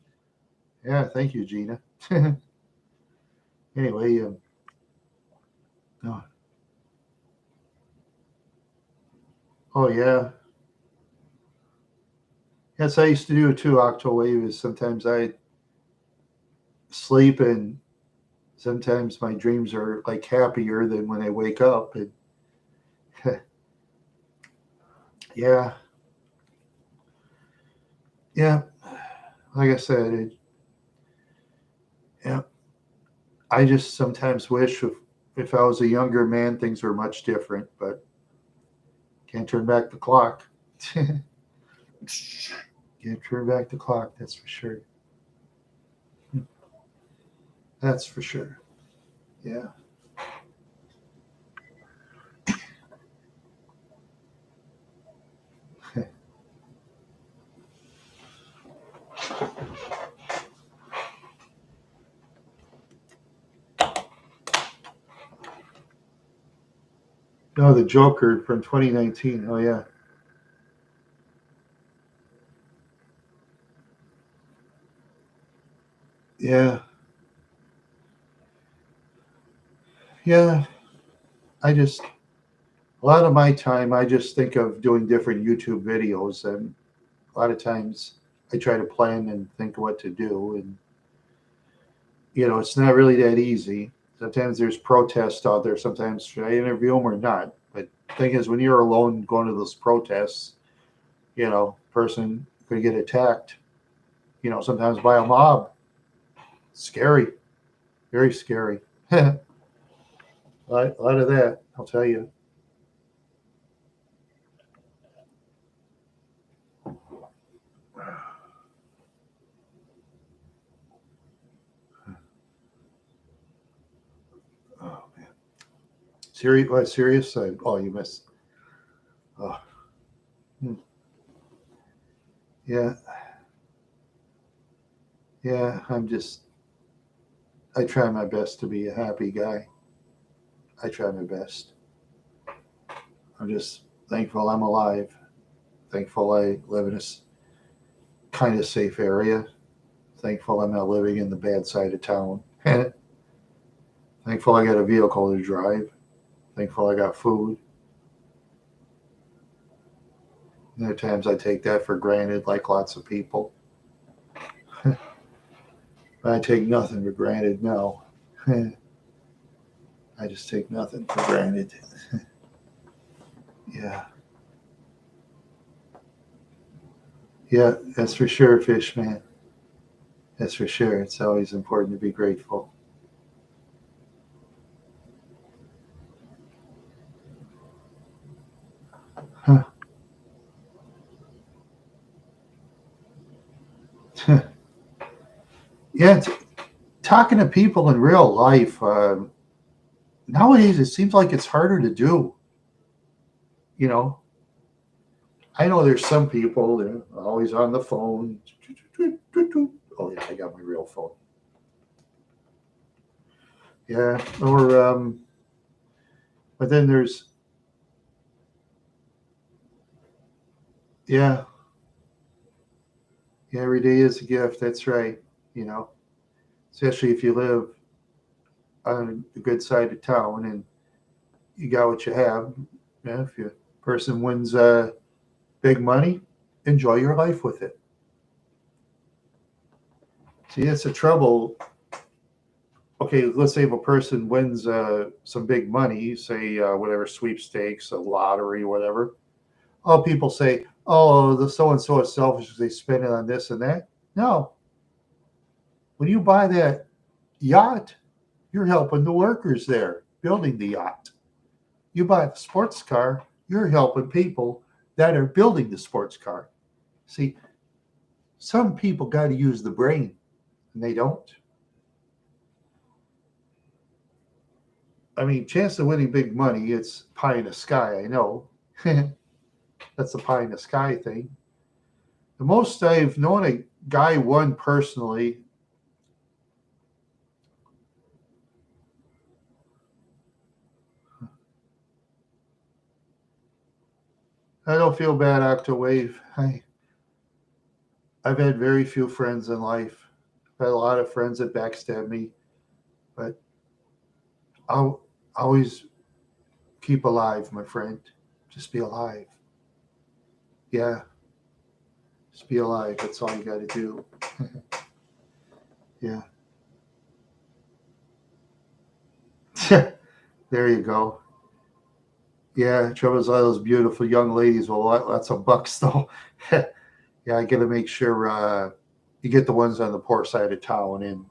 Yeah, thank you, Gina. Anyway, oh, oh yeah, yes, I used to do it too. Octowave is sometimes I sleep, and sometimes my dreams are like happier than when I wake up. And yeah, yeah, like I said, yeah, I just sometimes wish if I was a younger man, things were much different, but can't turn back the clock. Can't turn back the clock, that's for sure. That's for sure. Yeah. No, the Joker from 2019. Oh yeah. Yeah. Yeah. I just a lot of my time I just think of doing different YouTube videos, and a lot of times I try to plan and think what to do, and it's not really that easy. Sometimes there's protests out there. Sometimes should I interview them or not? But the thing is, when you're alone going to those protests, person could get attacked, sometimes by a mob. Scary, very scary. A lot of that, I'll tell you. Oh man, serious? What, serious? Oh, you missed. Oh, hmm. Yeah, yeah. I try my best to be a happy guy. I try my best. I'm just thankful I'm alive. Thankful I live in a kind of safe area. Thankful I'm not living in the bad side of town. Thankful I got a vehicle to drive. Thankful I got food. There are times I take that for granted, like lots of people. I take nothing for granted now. I just take nothing for granted. Yeah. Yeah, that's for sure, Fish Man. That's for sure. It's always important to be grateful. Huh. Yeah, talking to people in real life, nowadays it seems like it's harder to do. You know, I know there's some people that are always on the phone. Oh yeah, I got my real phone. Yeah, or but then there's yeah, yeah. Every day is a gift. That's right. You know, especially if you live on the good side of town and you got what you have. Yeah, if your person wins big money, enjoy your life with it. See, that's the trouble. Okay, let's say if a person wins some big money, say whatever sweepstakes, a lottery, whatever. All people say, "Oh, the so and so is selfish because they spend it on this and that." No, when you buy that yacht, you're helping the workers there building the yacht. You buy a sports car, you're helping people that are building the sports car. See, some people got to use the brain, and they don't. I mean, chance of winning big money, it's pie in the sky. I know. That's the pie in the sky thing. The most I've known a guy won personally. I don't feel bad, Octawave. I've had very few friends in life. I've had a lot of friends that backstab me, but I'll always keep alive, my friend. Just be alive. Yeah, just be alive. That's all you got to do. Yeah. There you go. Yeah, trouble is all those beautiful young ladies with lots of bucks, though. Yeah, I got to make sure you get the ones on the poor side of town. And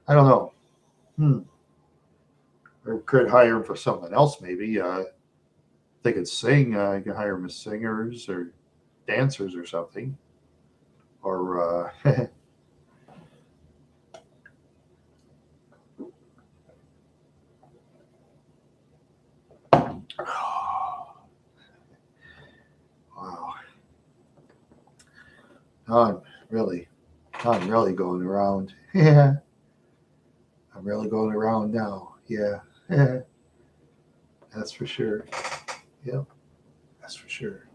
I don't know. Hmm. Or could hire them for something else, maybe. They could sing. You can hire them as singers or dancers or something. Or, wow. Now really, now I'm really going around. Yeah, I'm really going around now. Yeah, that's for sure. Yep, that's for sure.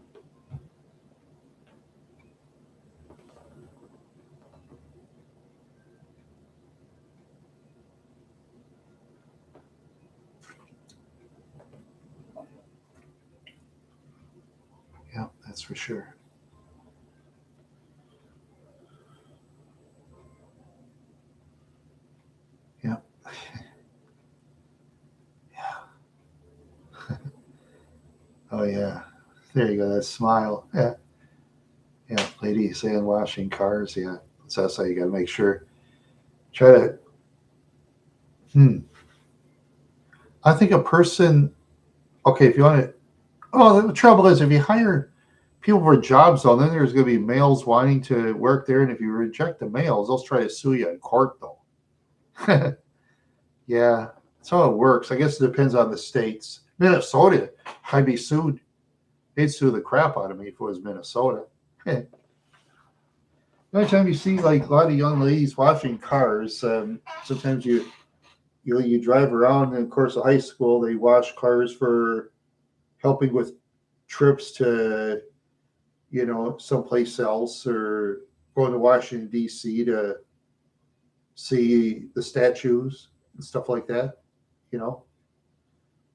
Yep, that's for sure. Yep. Yeah. Oh yeah, there you go. That smile. Yeah, yeah. Lady saying washing cars. Yeah, so that's how you got to make sure. Try to. Hmm. I think a person. Okay, if you want to. Oh, the trouble is if you hire people for jobs, though, then there's going to be males wanting to work there, and if you reject the males, they'll try to sue you in court, though. Yeah, that's how it works. I guess it depends on the states. Minnesota, I'd be sued. They'd sue the crap out of me if it was Minnesota. The only time you see like a lot of young ladies washing cars, sometimes you drive around, and of course, the high school they wash cars for helping with trips to someplace else or going to Washington D.C. to see the statues and stuff like that. You know,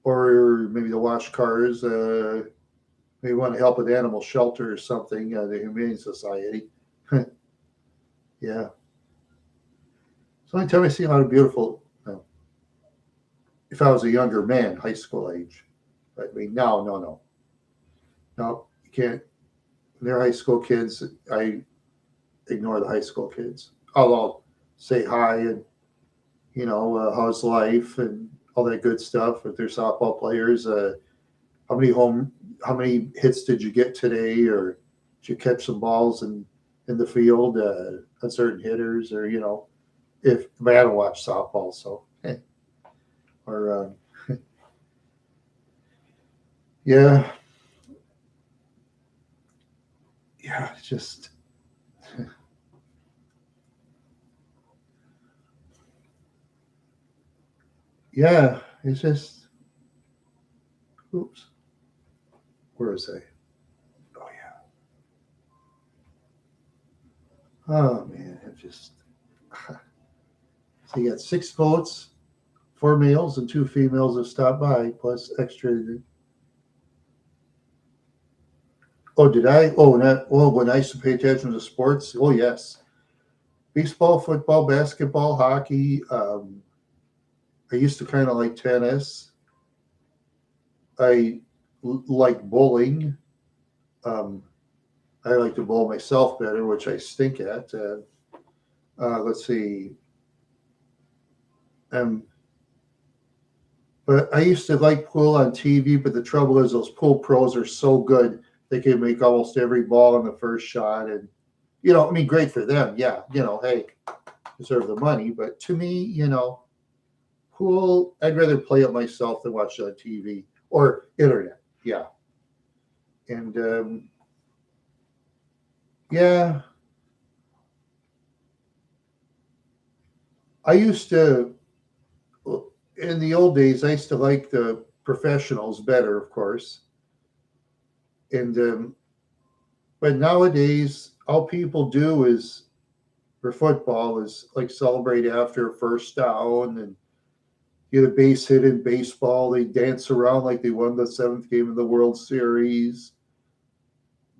or maybe to wash cars. Maybe want to help with animal shelter or something. The Humane Society. Yeah. So only time I see a lot of beautiful. If I was a younger man, high school age, but I mean, no, you can't. They're high school kids. I ignore the high school kids. I'll say hi and how's life and all that good stuff. If they're softball players, how many how many hits did you get today, or did you catch some balls in the field on certain hitters, or if I don't watch softball, so or yeah, yeah, it's just yeah, it's just oops, where is I? Oh yeah, oh man, it just so you got 6 votes, 4 males and 2 females have stopped by, plus extra. Oh, did I? Oh, when I used to pay attention to sports. Oh, yes. Baseball, football, basketball, hockey. I used to kind of like tennis. I like bowling. Um, I like to bowl myself better, which I stink at. Let's see. Um, but I used to like pool on TV, but the trouble is those pool pros are so good. They can make almost every ball on the first shot. And, I mean, great for them. Yeah. Hey, deserve the money. But to me, pool, I'd rather play it myself than watch it on TV or internet. Yeah. And yeah, I used to, in the old days, I used to like the professionals better, of course. And, but nowadays, all people do is, for football, is like celebrate after a first down and get a base hit in baseball. They dance around like they won the 7th game of the World Series.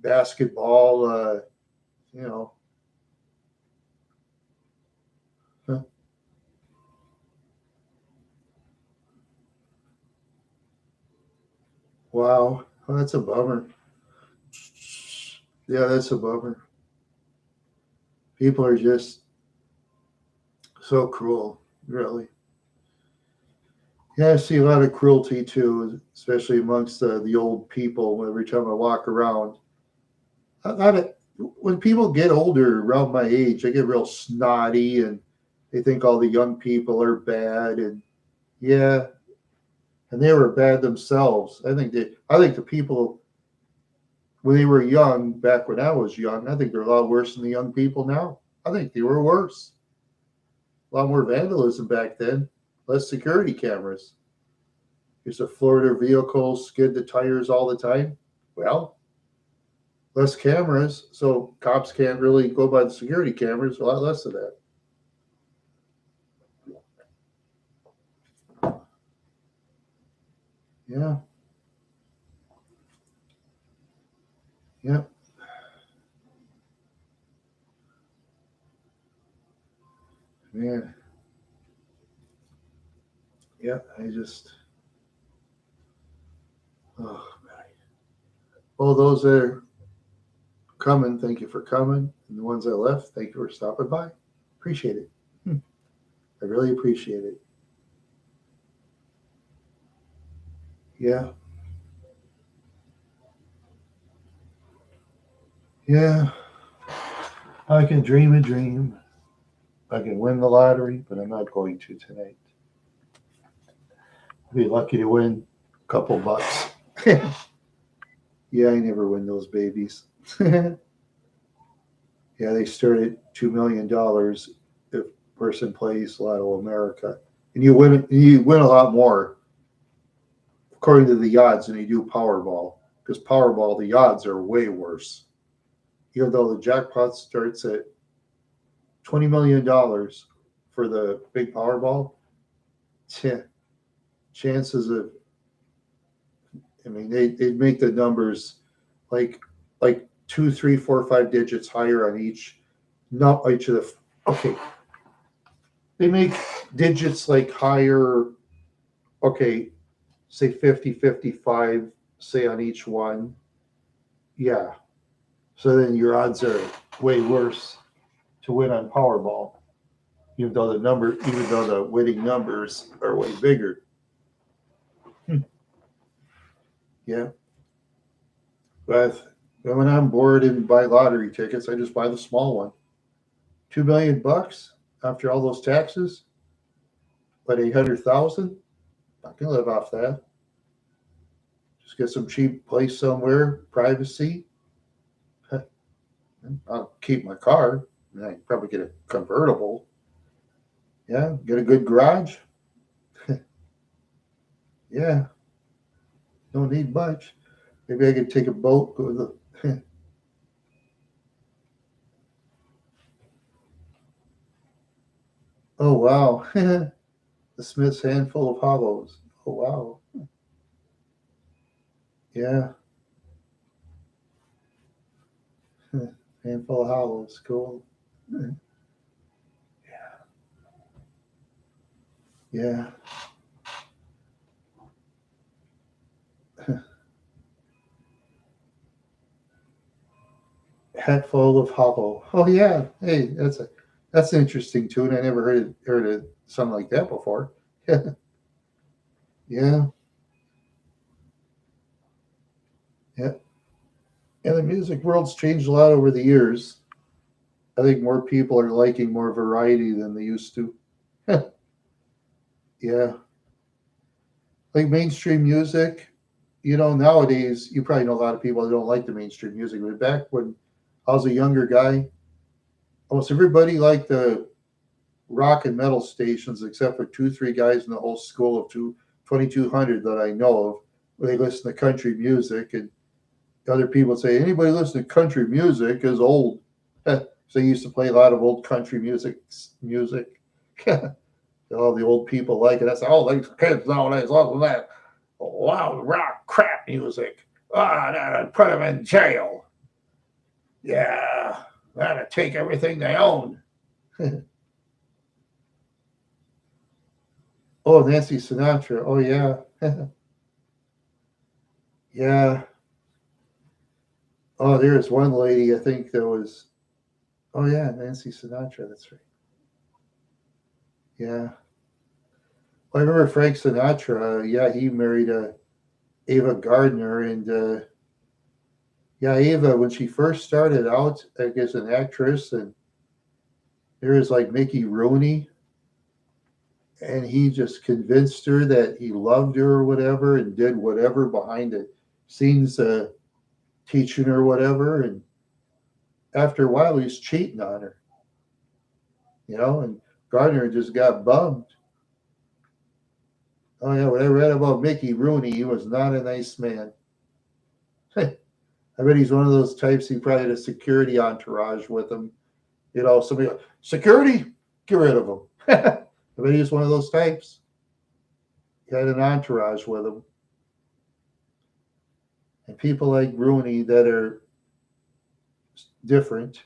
Basketball, you know, wow, well, that's a bummer. Yeah, that's a bummer. People are just so cruel, really. Yeah, I see a lot of cruelty too, especially amongst the old people. Every time I walk around, when people get older, around my age, they get real snotty and they think all the young people are bad. And yeah, and they were bad themselves. I think the people when they were young, back when I was young, I think they're a lot worse than the young people now. I think they were worse. A lot more vandalism back then, less security cameras. Used to floor their vehicles, skid the tires all the time. Well, less cameras, so cops can't really go by the security cameras. A lot less of that. Yeah, yeah, man. Yeah, I just, oh, man. Well, those that are coming, thank you for coming. And the ones that left, thank you for stopping by. Appreciate it. I really appreciate it. Yeah. Yeah. I can dream a dream. I can win the lottery, but I'm not going to tonight. I'd be lucky to win a couple bucks. Yeah, I never win those babies. Yeah, they start at $2 million if person plays Lotto America, and you win a lot more according to the odds than you do Powerball. Because Powerball, the odds are way worse. Even though the jackpot starts at $20 million for the big Powerball, chances of, I mean, they'd make the numbers like like 2, 3, 4, 5 digits higher on each, not each of the, okay, they make digits like higher, okay, say 50, 55, say on each one. Yeah. So then your odds are way worse to win on Powerball, even though the winning numbers are way bigger. Yeah. But when I'm bored and buy lottery tickets, I just buy the small one. 2 million bucks after all those taxes, but 800,000. Not gonna live off that. Just get some cheap place somewhere, privacy. I'll keep my car. And I probably get a convertible. Yeah, get a good garage. Yeah, don't need much. Maybe I could take a boat, go to the. Oh wow, the Smith's handful of hollows. Oh wow, yeah, handful of hollows. Cool. Yeah, hat full of hollow. Oh yeah, hey, that's interesting too, and I never heard of something like that before. Yeah, yeah. And the music world's changed a lot over the years. I think more people are liking more variety than they used to. Yeah, like mainstream music. Nowadays you probably know a lot of people that don't like the mainstream music. But back when I was a younger guy, almost everybody liked the rock and metal stations, except for two, three guys in the whole school of 2,200 that I know of. Where they listen to country music, and other people say anybody listen to country music is old. So they used to play a lot of old country music. All the old people like it. I said, oh, these kids nowadays love that loud rock crap music. Ah, that'd put them in jail. Yeah, that'd take everything they own. Oh, Nancy Sinatra. Oh, yeah. Yeah. Oh, there's one lady, I think there was, oh, yeah, Nancy Sinatra. That's right. Yeah. Well, I remember Frank Sinatra. Yeah, he married Ava Gardner. And yeah, Ava, when she first started out, I guess, an actress, and there was like Mickey Rooney, and he just convinced her that he loved her or whatever and did whatever behind the scenes, teaching her whatever. And after a while, he's cheating on her, and Gardner just got bummed. Oh, yeah, when I read about Mickey Rooney, he was not a nice man. I bet he's one of those types, he probably had a security entourage with him. Somebody, security, get rid of him. I bet he's one of those types. He had an entourage with him. And people like Rooney that are different,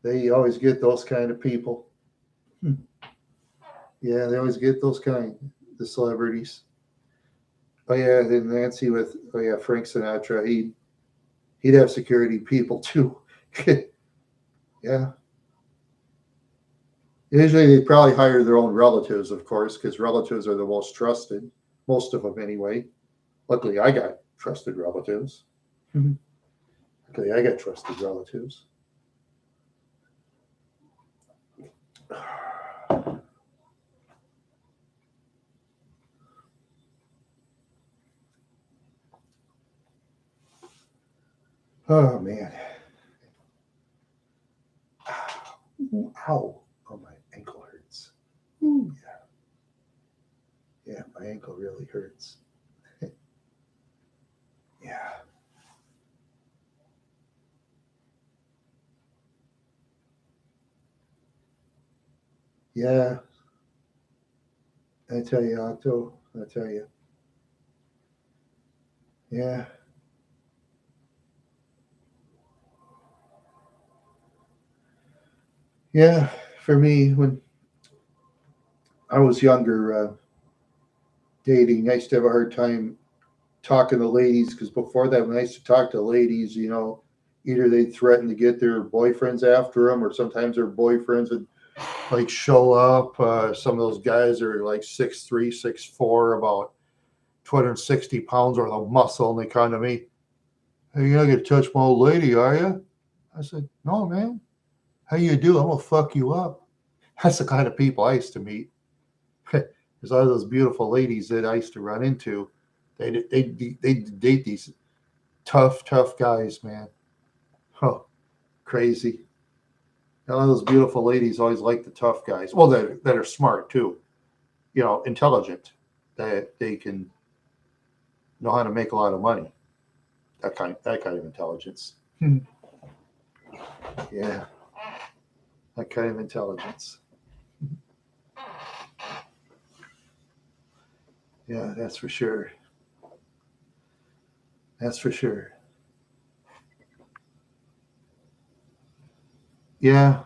they always get those kind of people. Hmm. Yeah, they always get those kind, the celebrities. Oh yeah, then Nancy with Frank Sinatra. He'd have security people too. Yeah. Usually they probably hire their own relatives, of course, because relatives are the most trusted. Most of them anyway. Luckily, I got trusted relatives. Luckily, I got trusted relatives. Oh man. Ow. Oh, my ankle hurts. Ooh, yeah, my ankle really hurts. Yeah. Yeah. I tell you, Octo. I tell you. Yeah. Yeah. For me, when I was younger, dating, I used to have a hard time talking to ladies because before that, when I used to talk to ladies, either they'd threaten to get their boyfriends after them, or sometimes their boyfriends would like show up. Some of those guys are like 6'3", 6'4", about 260 pounds worth of muscle, and they come to me, "Hey, you're not gonna touch my old lady, are you?" I said, "No, man. How you do? I'm gonna fuck you up." That's the kind of people I used to meet. There's all those beautiful ladies that I used to run into. They date these tough guys, man. Oh, crazy. All those beautiful ladies always like the tough guys. Well, that are smart too. Intelligent. That they can know how to make a lot of money. That kind of intelligence. Yeah, that kind of intelligence. Yeah, that's for sure. That's for sure. Yeah,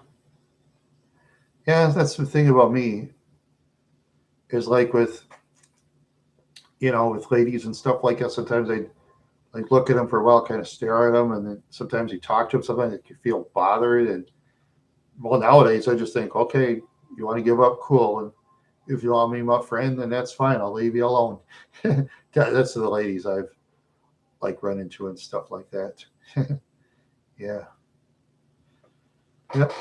yeah. That's the thing about me is like with ladies and stuff like that. Sometimes I like look at them for a while, kind of stare at them, and then sometimes you talk to them. Sometimes you feel bothered, and well, nowadays I just think, okay, you want to give up, cool, and if you want me my friend, then that's fine. I'll leave you alone. That's the ladies I've like run into and stuff like that. Yeah. Yep.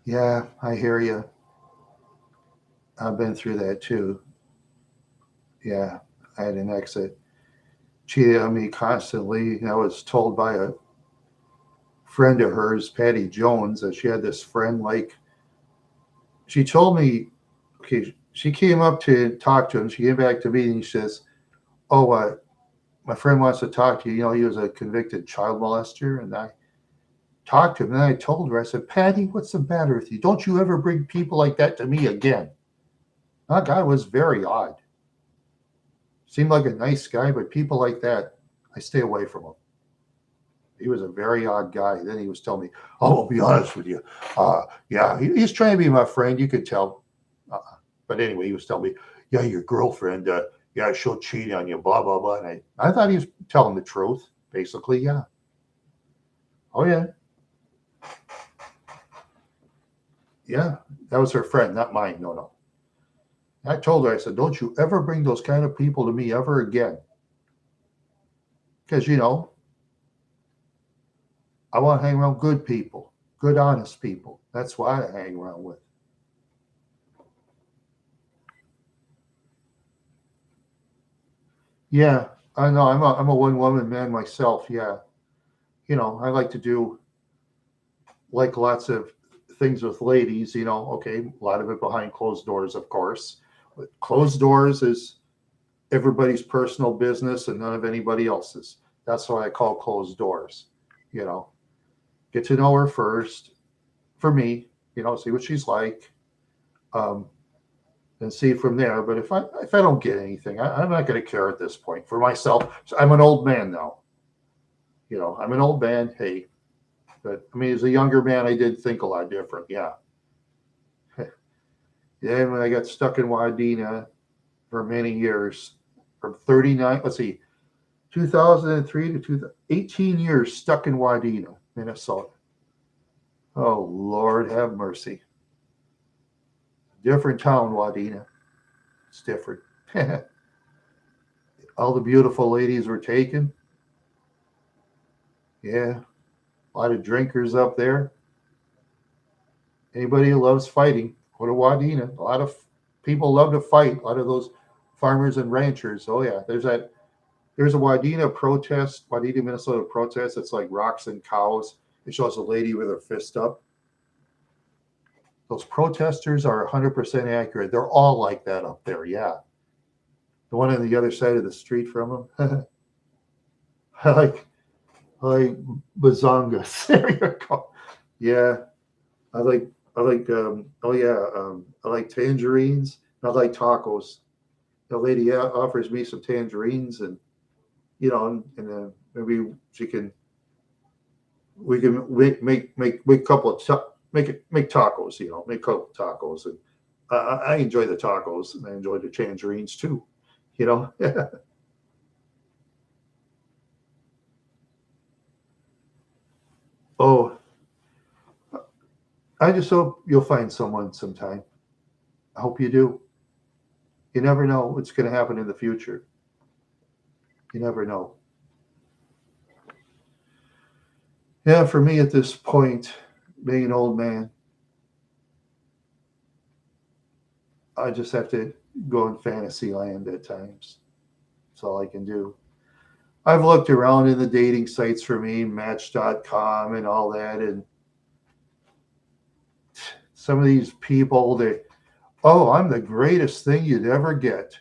Yeah, I hear you. I've been through that too. Yeah, I had an ex that cheated on me constantly. I was told by a friend of hers, Patty Jones, that she had this friend. Like she told me, okay, she came up to talk to him. She came back to me and she says, "Oh, my friend wants to talk to you. He was a convicted child molester." And I talked to him. And I told her, I said, "Patty, what's the matter with you? Don't you ever bring people like that to me again." That guy was very odd. Seemed like a nice guy, but people like that, I stay away from him. He was a very odd guy. Then he was telling me, "Oh, I'll be honest with you. Yeah, he's trying to be my friend. You could tell." But anyway, he was telling me, "Yeah, your girlfriend, yeah, she'll cheat on you, blah, blah, blah." And I thought he was telling the truth, basically. Yeah. Oh, yeah. Yeah. That was her friend, not mine. No, no. I told her, I said, "Don't you ever bring those kind of people to me ever again. Because, I want to hang around good people." Good, honest people. That's why I hang around with. Yeah, I know. I'm a one woman man myself. Yeah, I like to do like lots of things with ladies. Okay, a lot of it behind closed doors, of course. But closed doors is everybody's personal business and none of anybody else's. That's why I call closed doors. You know, get to know her first. For me, see what she's like, um, and see from there. But if I don't get anything, I'm not going to care at this point. For myself, I'm an old man now. I'm an old man. Hey, but I mean, as a younger man, I did think a lot different. Yeah, yeah. When I got stuck in Wadena for many years, from 39, let's see, 2003 to 18 years stuck in Wadena, Minnesota. Oh Lord, have mercy. Different town, Wadena. It's different. All the beautiful ladies were taken. Yeah, a lot of drinkers up there. Anybody who loves fighting, go to Wadena. A lot of people love to fight. A lot of those farmers and ranchers. Oh yeah, there's a Wadena protest, Wadena, Minnesota protest. It's like rocks and cows. It shows a lady with her fist up. Those protesters are 100% accurate. They're all like that up there. Yeah, the one on the other side of the street from them. I like like bazongas. There you go. Yeah, I like oh yeah, I like tangerines. I like tacos. The lady offers me some tangerines, and and maybe she can we can make a couple of make tacos. Make a couple of tacos, and I enjoy the tacos, and I enjoy the tangerines too. You know. Oh, I just hope you'll find someone sometime. I hope you do. You never know what's going to happen in the future. You never know. Yeah, for me at this point, being an old man, I just have to go in fantasy land at times. That's all I can do. I've looked around in the dating sites for me, Match.com and all that, and some of these people, oh, I'm the greatest thing you'd ever get.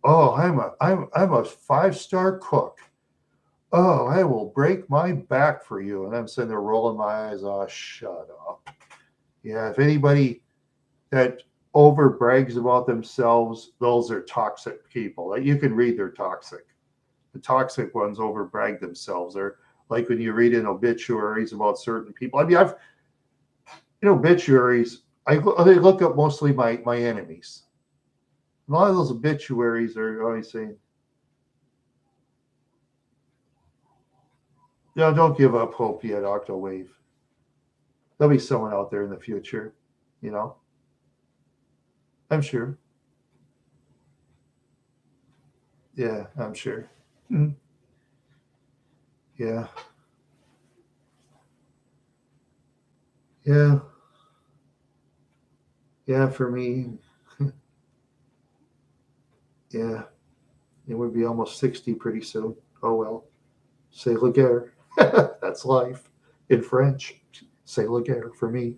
Oh, I'm a 5-star cook. Oh, I will break my back for you. And I'm sitting there rolling my eyes. Oh, shut up. Yeah, if anybody that over brags about themselves, those are toxic people. Like, you can read they're toxic. The toxic ones over brag themselves. They're like when you read in obituaries about certain people. I mean, I've obituaries. They look up mostly my enemies. A lot of those obituaries are always saying, don't give up hope yet, Octowave. There'll be someone out there in the future. You know, I'm sure. Yeah, I'm sure. Mhm. Yeah, yeah, yeah. For me, yeah, it would be almost 60 pretty soon. Oh well. C'est la guerre. That's life in French. C'est la guerre for me.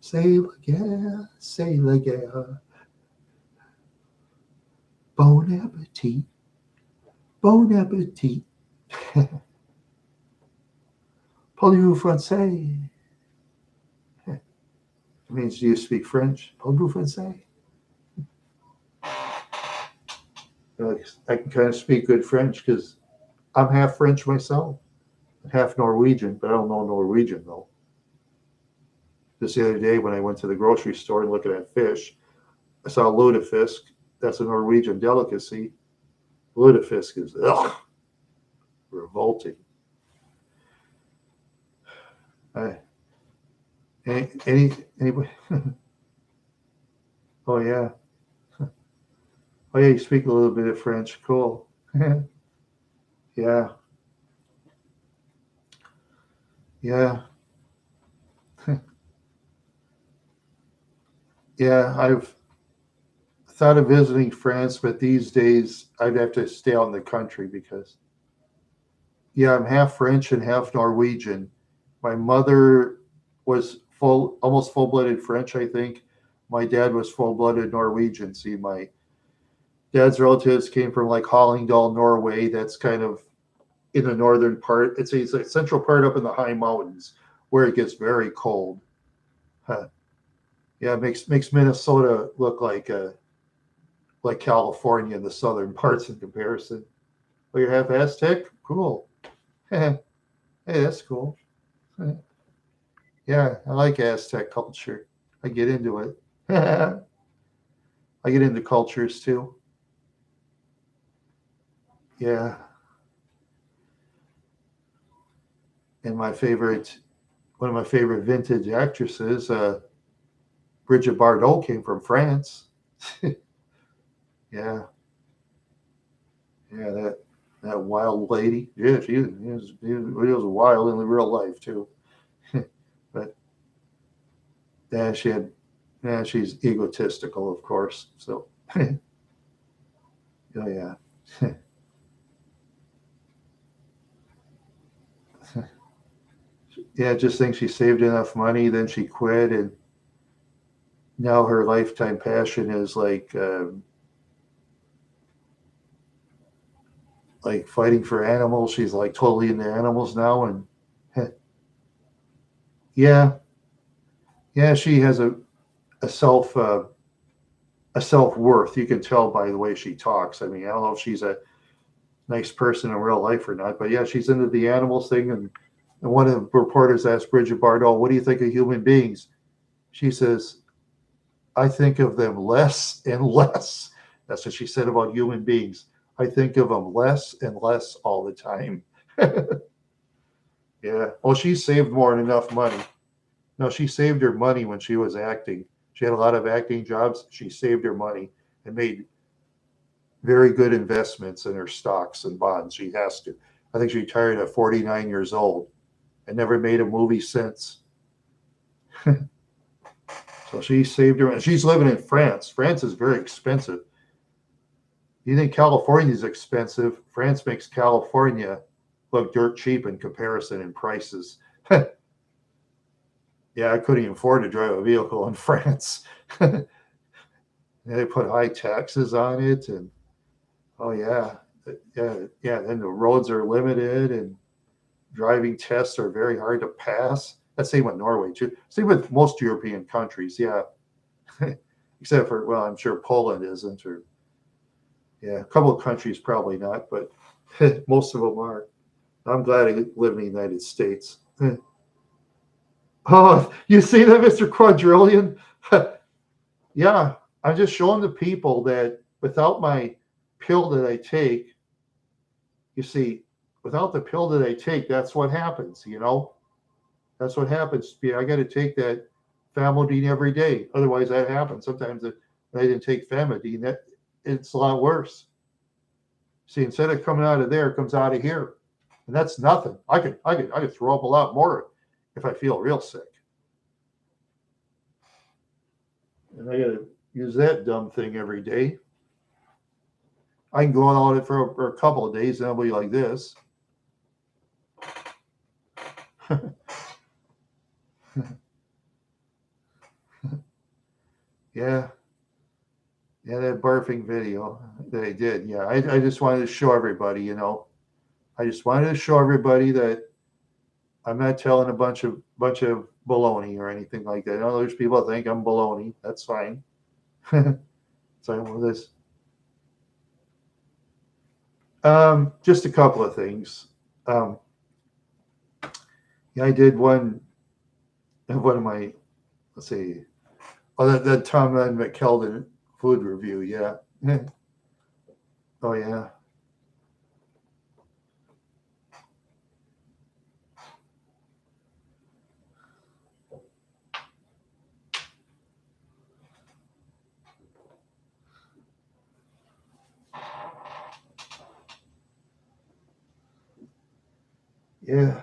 C'est la guerre, c'est la guerre. Bon appetit, bon appetit. Parlez-vous français? It means, do you speak French? Parlez-vous français? I can kind of speak good French because I'm half French myself, half Norwegian, but I don't know Norwegian though. Just the other day when I went to the grocery store and looking at fish, I saw lutefisk. That's a Norwegian delicacy. Lutefisk is revolting. I, anybody? Oh yeah, oh yeah. You speak a little bit of French. Cool. Yeah, yeah. Yeah, I've thought of visiting France, but these days I'd have to stay out in the country because, yeah, I'm half French and half Norwegian. My mother was almost full blooded French, I think. My dad was full blooded Norwegian. See, my dad's relatives came from like Hallingdal, Norway. That's kind of in the northern part. It's a central part up in the high mountains where it gets very cold. Huh. Yeah, it makes Minnesota look like California in the southern parts in comparison. Oh, you're half Aztec? Cool. Hey, that's cool. Yeah, I like Aztec culture. I get into it. I get into cultures too. Yeah, and one of my favorite vintage actresses, Bridget Bardot, came from France. Yeah, yeah, that wild lady. Yeah, she was wild in the real life too. But yeah, she's egotistical, of course. So, oh yeah, yeah. Just think she saved enough money, then she quit, and now her lifetime passion is like fighting for animals. She's like totally into animals now, and yeah, yeah. She has a self a self worth. You can tell by the way she talks. I mean, I don't know if she's a nice person in real life or not, but yeah, she's into the animals thing. And one of the reporters asked Bridget Bardot, "What do you think of human beings?" She says, "I think of them less and less." That's what she said about human beings. I think of them less and less all the time. Yeah. Well, she saved more than enough money. No, she saved her money when she was acting. She had a lot of acting jobs. She saved her money and made very good investments in her stocks and bonds. She has to. I think she retired at 49 years old and never made a movie since. So she saved her. And she's living in France. France is very expensive. You think California is expensive? France makes California look dirt cheap in comparison in prices. Yeah, I couldn't even afford to drive a vehicle in France. They put high taxes on it, and oh yeah, yeah. Then the roads are limited, and driving tests are very hard to pass. That's same with Norway too. Same with most European countries. Yeah, except for well, I'm sure Poland isn't, or yeah, a couple of countries probably not, but most of them are. I'm glad I live in the United States. Oh, you see that, Mr. Quadrillion? Yeah, I'm just showing the people that without my pill that I take, you see, without the pill that I take, that's what happens, you know? That's what happens. Yeah, I got to take that famotidine every day. Otherwise, that happens. Sometimes when I didn't take famotidine, that it's a lot worse. See, instead of coming out of there, it comes out of here, and that's nothing. I could throw up a lot more if I feel real sick, and I got to use that dumb thing every day. I can go on it for a couple of days, and I'll be like this. Yeah, yeah, that barfing video that I did. Yeah, I just wanted to show everybody, you know. I just wanted to show everybody that I'm not telling a bunch of baloney or anything like that. I know there's people that think I'm baloney. That's fine. So well, this, just a couple of things. Um, yeah, I did one of my let's see, oh that Tom and McKeldin food review. Yeah. Oh yeah. Yeah.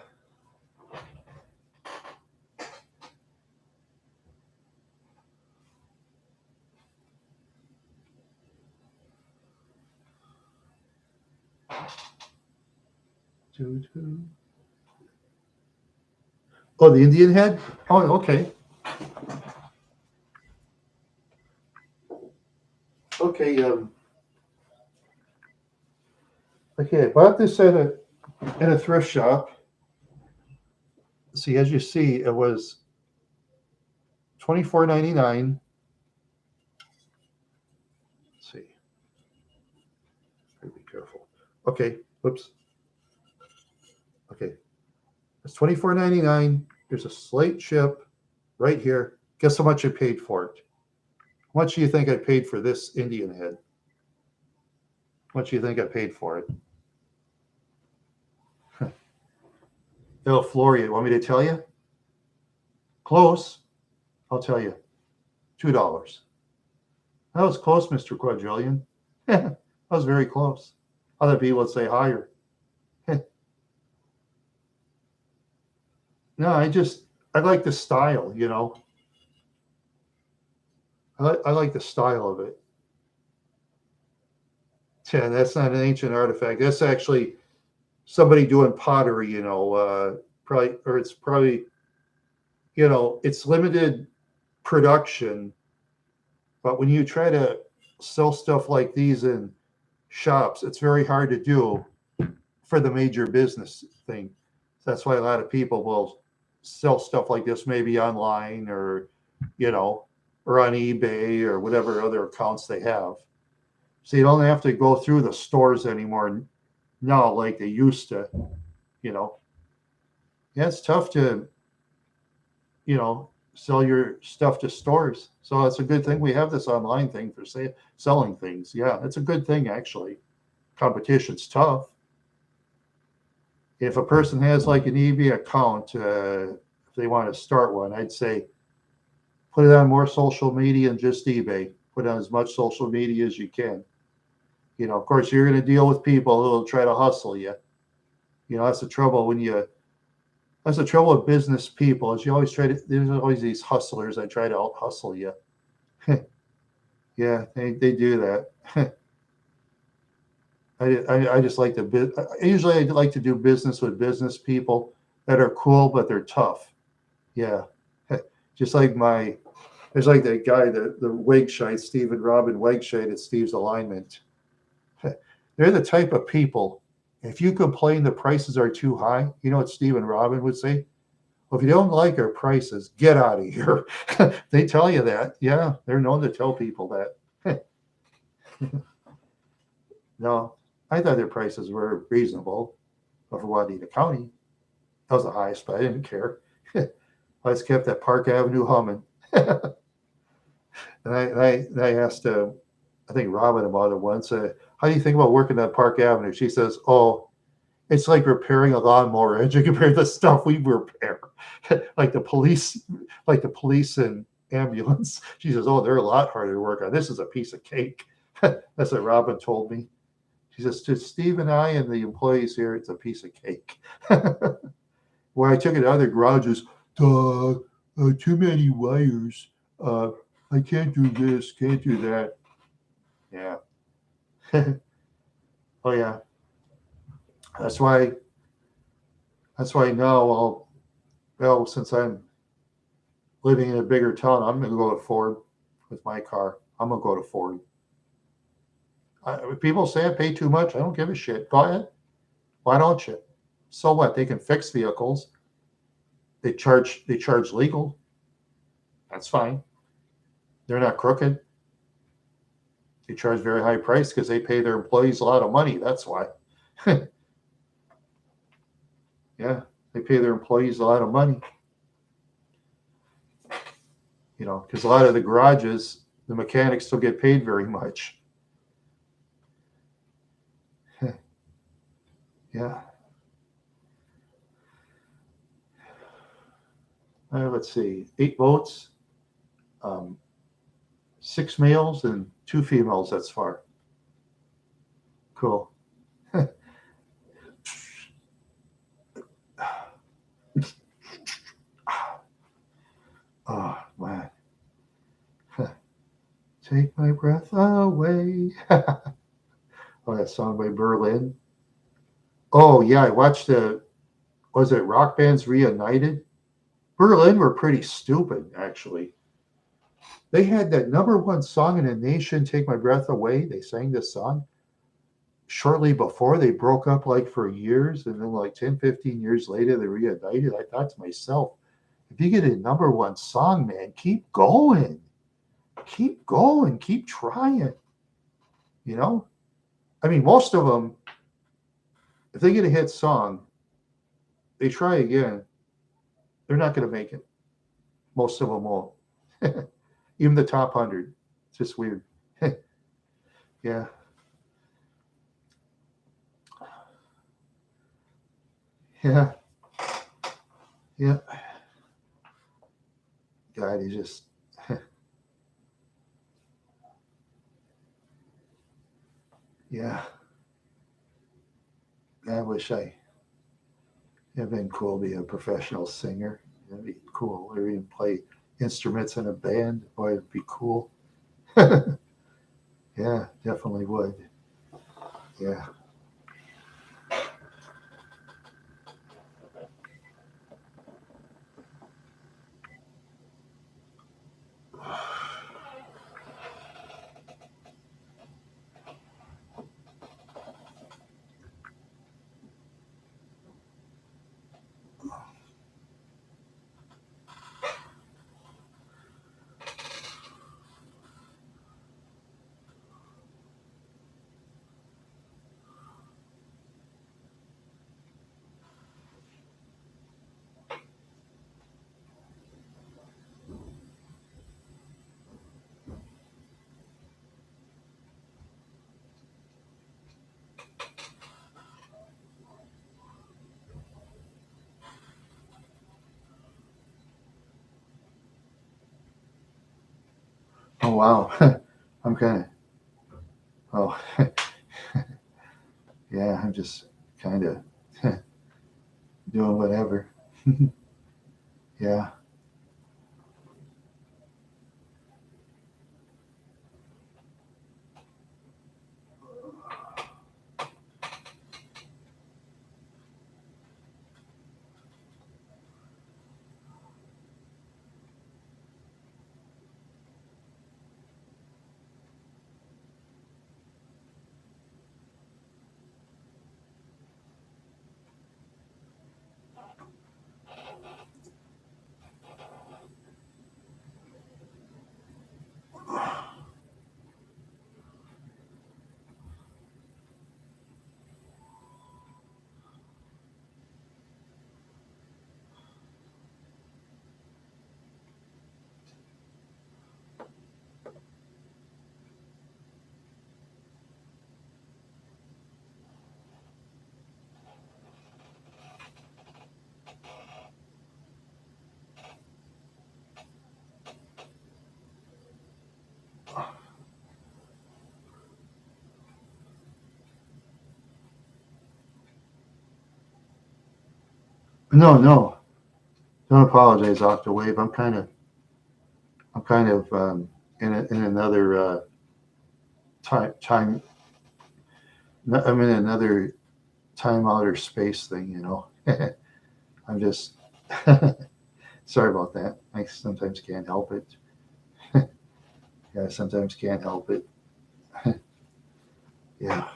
Oh, the Indian head? Oh, okay. Okay, okay, I bought this at a thrift shop. See, as you see, it was $24.99. Let's see. Be careful. Okay, whoops. Okay, it's $24.99. There's a slate chip right here. Guess how much I paid for it? How much do you think I paid for this Indian head? How much do you think I paid for it? It'll floor you. Want me to tell you? Close. I'll tell you. $2. That was close, Mr. Quadrillion. That was very close. Other people would say higher. No, I like the style, you know. I like the style of it. Yeah, that's not an ancient artifact. That's actually somebody doing pottery, you know, probably, or it's probably, you know, it's limited production. But when you try to sell stuff like these in shops, it's very hard to do for the major business thing. That's why a lot of people will sell stuff like this maybe online or, you know, or on eBay or whatever other accounts they have. So you don't have to go through the stores anymore now like they used to, you know. Yeah, it's tough to, you know, sell your stuff to stores. So it's a good thing we have this online thing for selling things. Yeah, it's a good thing actually. Competition's tough. If a person has like an eBay account, if they want to start one, I'd say put it on more social media than just eBay. Put on as much social media as you can. You know, of course, you're going to deal with people who will try to hustle you. You know, that's the trouble that's the trouble with business people is you always there's always these hustlers that try to out hustle you. Yeah, they do that. I just like usually I like to do business with business people that are cool, but they're tough. Yeah. Just like there's like that guy, the Wegshite, Stephen Robin Wegshite at Steve's Alignment. They're the type of people, if you complain the prices are too high, you know what Stephen Robin would say? Well, if you don't like our prices, get out of here. They tell you that. Yeah, they're known to tell people that. No, I thought their prices were reasonable for Wadena County. That was the highest, but I didn't care. I just kept that Park Avenue humming. And I asked, I think Robin about it once. How do you think about working at Park Avenue? She says, "Oh, it's like repairing a lawnmower engine compared to the stuff we repair, like the police and ambulance." She says, "Oh, they're a lot harder to work on. This is a piece of cake." That's what Robin told me. She says, "To Steve and I and the employees here, it's a piece of cake." When I took it to other garages, too many wires. I can't do this, can't do that. Yeah. Oh yeah. That's why. That's why now since I'm living in a bigger town, I'm going to go to Ford with my car. I'm going to go to Ford. People say I pay too much. I don't give a shit. Go ahead. Why don't you? So what? They can fix vehicles. They charge legal. That's fine. They're not crooked. They charge very high price because they pay their employees a lot of money. That's why. Yeah, they pay their employees a lot of money. You know, because a lot of the garages, the mechanics don't get paid very much. Yeah. Let's see, 8 votes, 6 males and 2 females. That's far. Cool. Oh man. Take my breath away. Oh, that song by Berlin. Oh yeah, I watched the, was it Rock Bands Reunited? Berlin were pretty stupid, actually. They had that number one song in the nation, Take My Breath Away. They sang this song shortly before they broke up, like for years. And then, like 10, 15 years later, they reunited. I thought to myself, if you get a number one song, man, keep going. Keep going. Keep trying. You know? I mean, most of them, if they get a hit song, they try again, they're not going to make it. Most of them won't. Even the top 100. It's just weird. Yeah. Yeah. Yeah. God, he just, yeah. I wish I had been cool to be a professional singer. That'd be cool. Or even play instruments in a band. Boy, it'd be cool. Yeah, definitely would. Yeah. Oh, wow. I'm kind of, oh, yeah, I'm just kind of doing whatever. Yeah. No, no. Don't apologize, Octawave. I'm kind of in another time. I'm in another time outer space thing. I'm just sorry about that. I sometimes can't help it. Yeah, sometimes can't help it. Yeah.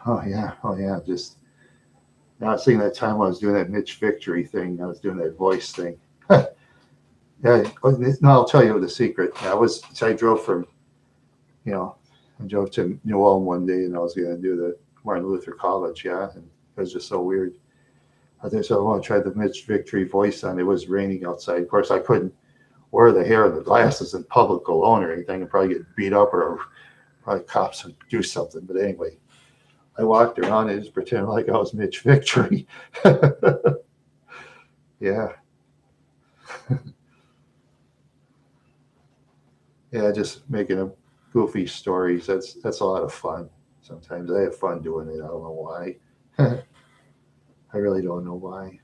Oh yeah. Oh yeah. Just Now, I was thinking that time I was doing that Mitch Victory thing. I was doing that voice thing. Yeah, no, I'll tell you the secret. I drove from, I drove to New Ulm one day, and I was going to do the Martin Luther College. Yeah, and it was just so weird. I think so. I want to try the Mitch Victory voice on. It was raining outside. Of course, I couldn't wear the hair and the glasses in public alone or anything, and probably get beat up, or probably cops would do something. But anyway, I walked around and just pretended like I was Mitch Victory. Yeah. Yeah, just making up goofy stories. That's a lot of fun. Sometimes I have fun doing it. I don't know why. I really don't know why.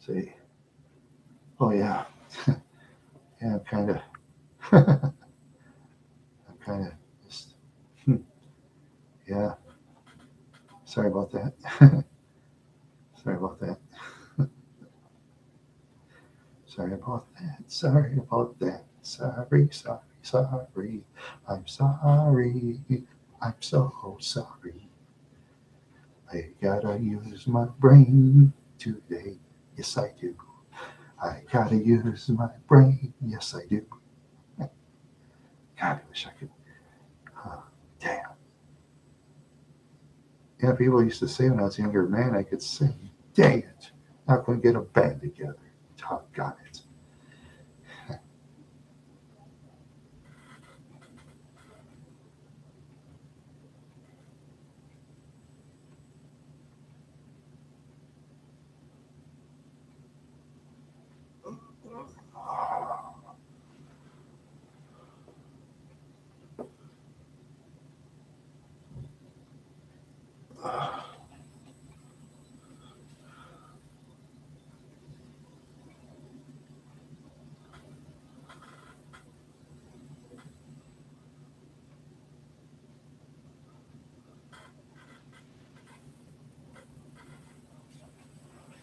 See. Oh yeah. Yeah, I'm kind of just, yeah. Sorry about that. Sorry about that. Sorry about that. Sorry about that. Sorry, sorry, sorry. I'm sorry. I'm so sorry. I gotta use my brain today. Yes, I do. I gotta use my brain. Yes, I do. God, I wish I could. Damn. Yeah, people used to say when I was a younger man I could sing. Dang it. Not going to get a band together. Doggone it.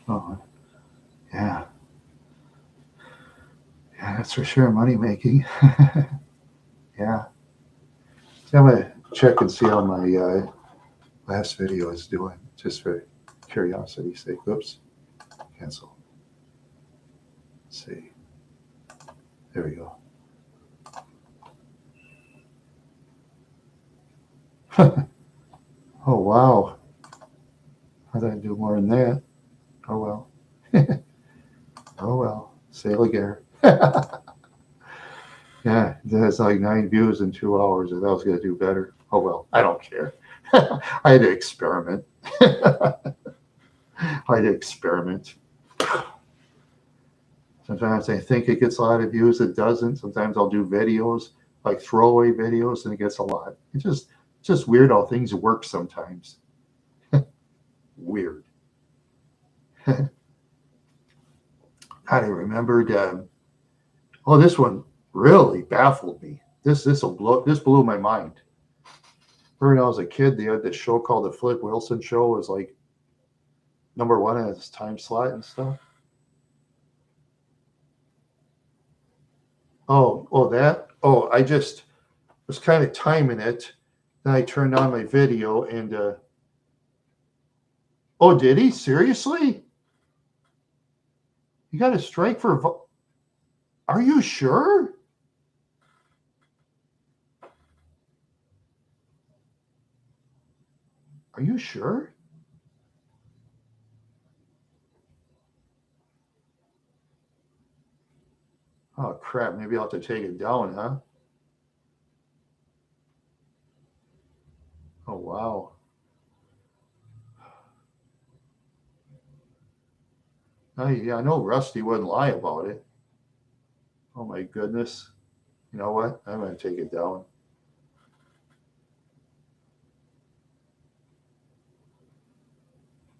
Oh, yeah. Yeah, that's for sure. Money making. Yeah. So I'm going to check and see how my last video is doing, just for curiosity's sake. Oops. Cancel. Let's see. There we go. Oh, wow. I thought I'd do more than that. Oh, well. Oh, well. Say Laguerre. Yeah, that's like 9 views in 2 hours. I thought I was going to do better. Oh, well. I don't care. I had to experiment. I had to experiment. Sometimes I think it gets a lot of views. It doesn't. Sometimes I'll do videos, like throwaway videos, and it gets a lot. It's just weird how things work sometimes. Weird. I remembered. Oh, this one really baffled me. This blew my mind. Remember when I was a kid, they had this show called the Flip Wilson Show. It was like #1 in its time slot and stuff. Oh, that. Oh, I just was kind of timing it. Then I turned on my video and. Oh, did he? Seriously? You got a strike for. Are you sure? Are you sure? Oh crap! Maybe I'll have to take it down, huh? Oh wow. Yeah, I know Rusty wouldn't lie about it. Oh my goodness. You know what? I'm going to take it down.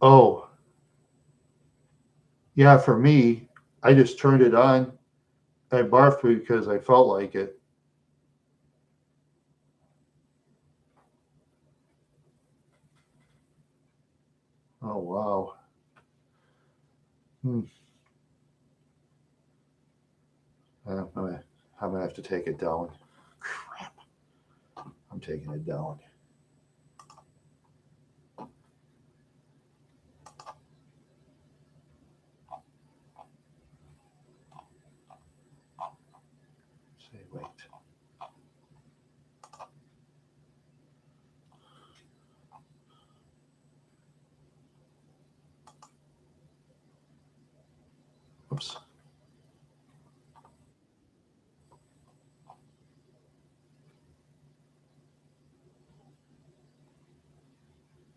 Oh, yeah, for me, I just turned it on. I barfed because I felt like it. Oh, wow. Hmm. I'm gonna have to take it down. Crap. I'm taking it down. Say, wait. Oops.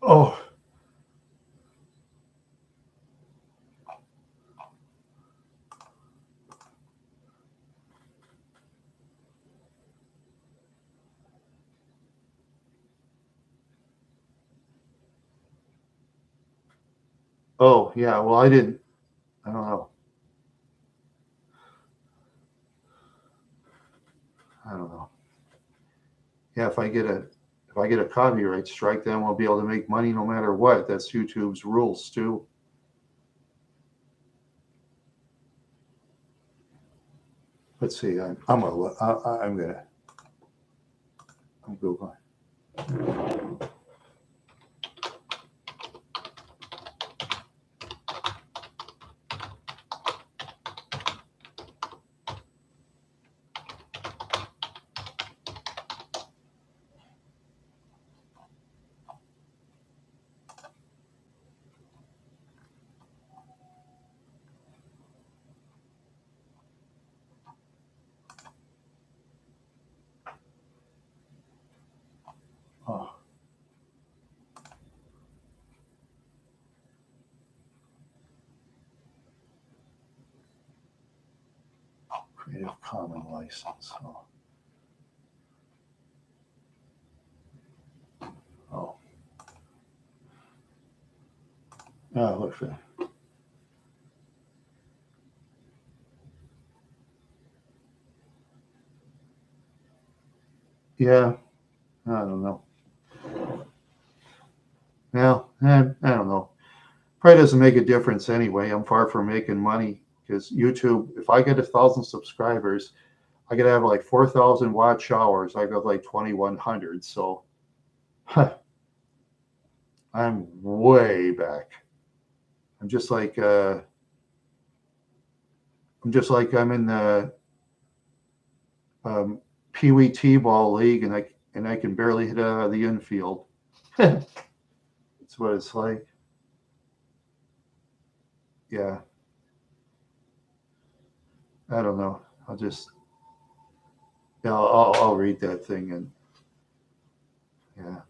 Oh, oh, yeah. Well, I didn't. I don't know. I don't know. Yeah, if I get a copyright strike, then we'll be able to make money no matter what. That's YouTube's rules too. Let's see. I'm gonna. I'm gonna. I'm Googling. Oh, Creative Commons license. Oh, oh. Oh, look for. Yeah, I don't know. Well, I don't know. Probably doesn't make a difference anyway. I'm far from making money because YouTube. If I get 1,000 subscribers, I could have like 4,000 watch hours. I got like 2,100. So I'm way back. I'm just like I'm in the um, Pee Wee T-ball league, and I can barely hit the infield. That's what it's like. Yeah, I don't know. I'll just yeah, I'll read that thing and yeah,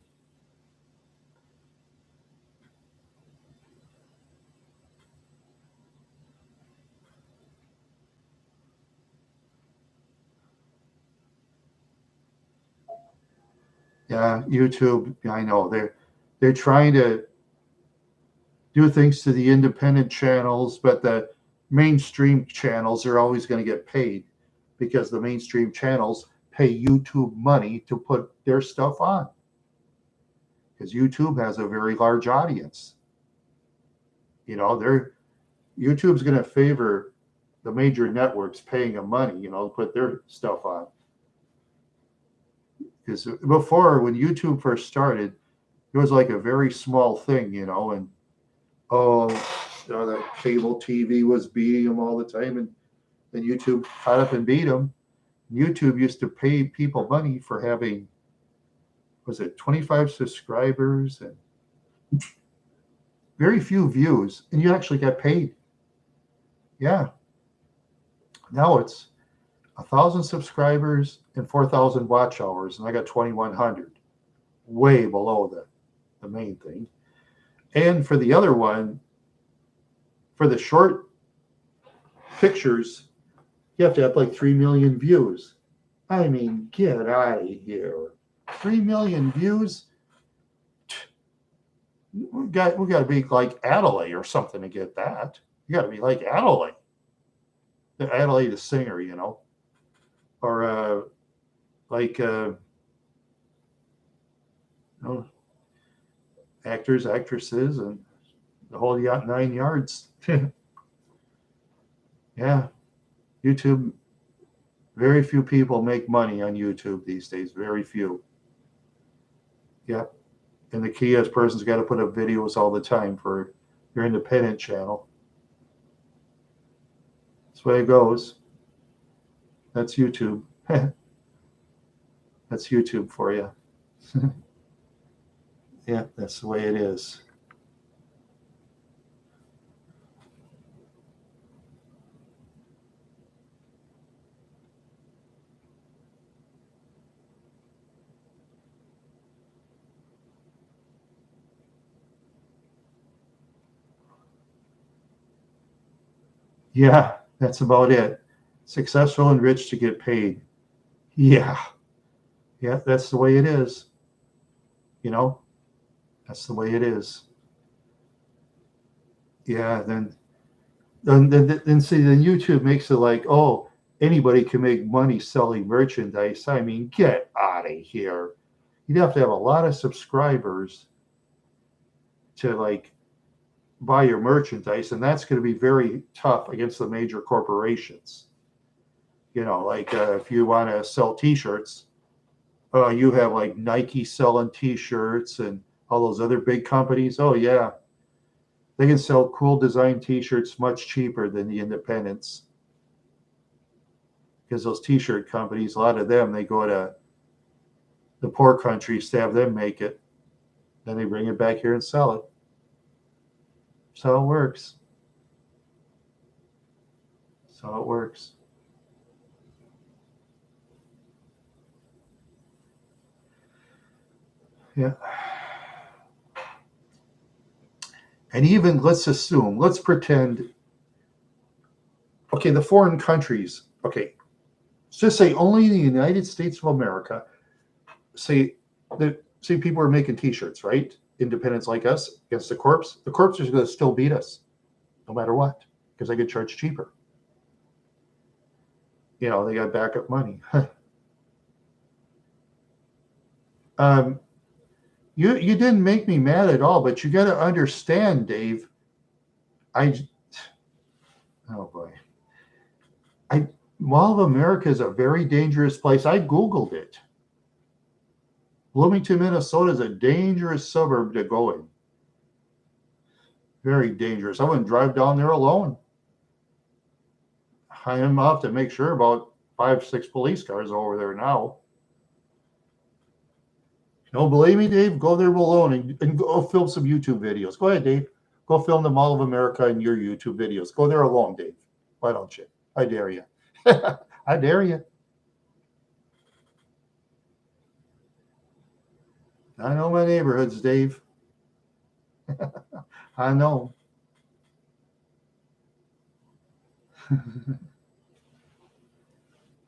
yeah. YouTube. I know they're trying to do things to the independent channels, but the mainstream channels are always going to get paid because the mainstream channels pay YouTube money to put their stuff on because YouTube has a very large audience. They're YouTube's going to favor the major networks paying them money, to put their stuff on. Because before, when YouTube first started, it was like a very small thing, and oh, that cable TV was beating them all the time, and then YouTube caught up and beat them. YouTube used to pay people money for having, was it 25 subscribers and very few views, and you actually got paid. Yeah. Now it's 1,000 subscribers and 4,000 watch hours, and I got 2,100, way below the main thing. And for the other one, for the short pictures, You have to have like 3 million views. I mean, get out of here. 3 million views? We got to be like Adelaide or something to get that. You got to be like Adelaide. Adelaide, the singer, or like you know, actors, actresses, and the whole 9 yards. Yeah, YouTube. Very few people make money on YouTube these days. Very few. Yeah, and the key is person's got to put up videos all the time for your independent channel. That's the way it goes. That's YouTube. That's YouTube for you. Yeah, that's the way it is. Yeah, that's about it. Successful and rich to get paid. Yeah. Yeah, that's the way it is. You know, that's the way it is. Yeah, then see, then YouTube makes it like, oh, anybody can make money selling merchandise. I mean, get out of here. You'd have to have a lot of subscribers to like buy your merchandise, and that's going to be very tough against the major corporations. Like if you want to sell T-shirts, you have like Nike selling T-shirts and all those other big companies. Oh yeah, they can sell cool design T-shirts much cheaper than the independents, because those T-shirt companies, a lot of them, they go to the poor countries to have them make it, then they bring it back here and sell it. So it works. So it works. Yeah. And even let's pretend, okay, the foreign countries, okay, let's just say only in the United States of America, say people are making T-shirts, right? Independents like us against the corps are going to still beat us no matter what, because they get charged cheaper. They got backup money. You didn't make me mad at all, but you got to understand, Dave. Oh boy, Mall of America is a very dangerous place. I Googled it. Bloomington, Minnesota is a dangerous suburb to go in. Very dangerous. I wouldn't drive down there alone. I'm off to make sure about 5-6 police cars over there now. Don't believe me, Dave? Go there alone and go film some YouTube videos. Go ahead, Dave. Go film the Mall of America in your YouTube videos. Go there alone, Dave. Why don't you? I dare you. I dare you. I know my neighborhoods, Dave. I know.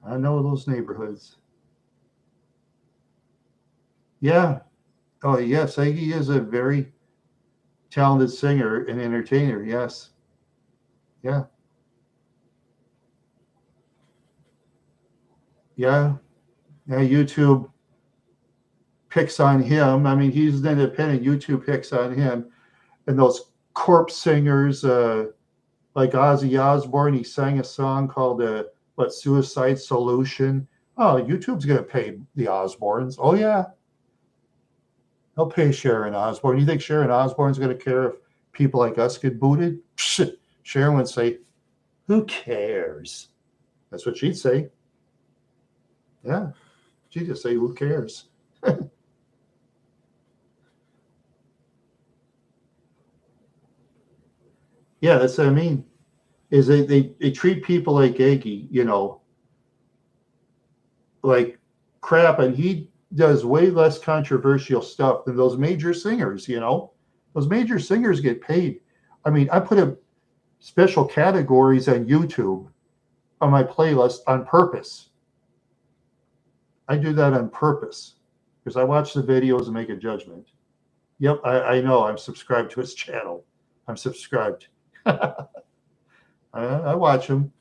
I know those neighborhoods. Yeah. Oh, yes. Iggy is a very talented singer and entertainer. Yes. Yeah. Yeah. Yeah. YouTube picks on him. I mean, he's an independent. YouTube picks on him. And those corpse singers, like Ozzy Osbourne, he sang a song called Suicide Solution. Oh, YouTube's going to pay the Osbournes. Oh, yeah. They'll pay Sharon Osbourne. You think Sharon Osbourne's going to care if people like us get booted? Sharon would say, who cares? That's what she'd say. Yeah. She'd just say, who cares? Yeah, that's what I mean. Is they treat people like Iggy, like crap, and he does way less controversial stuff than those major singers. Those major singers get paid. I mean, I put up special categories on YouTube on my playlist on purpose. I do that on purpose because I watch the videos and make a judgment. Yep, I know. I'm subscribed to his channel. I'm subscribed. I watch him.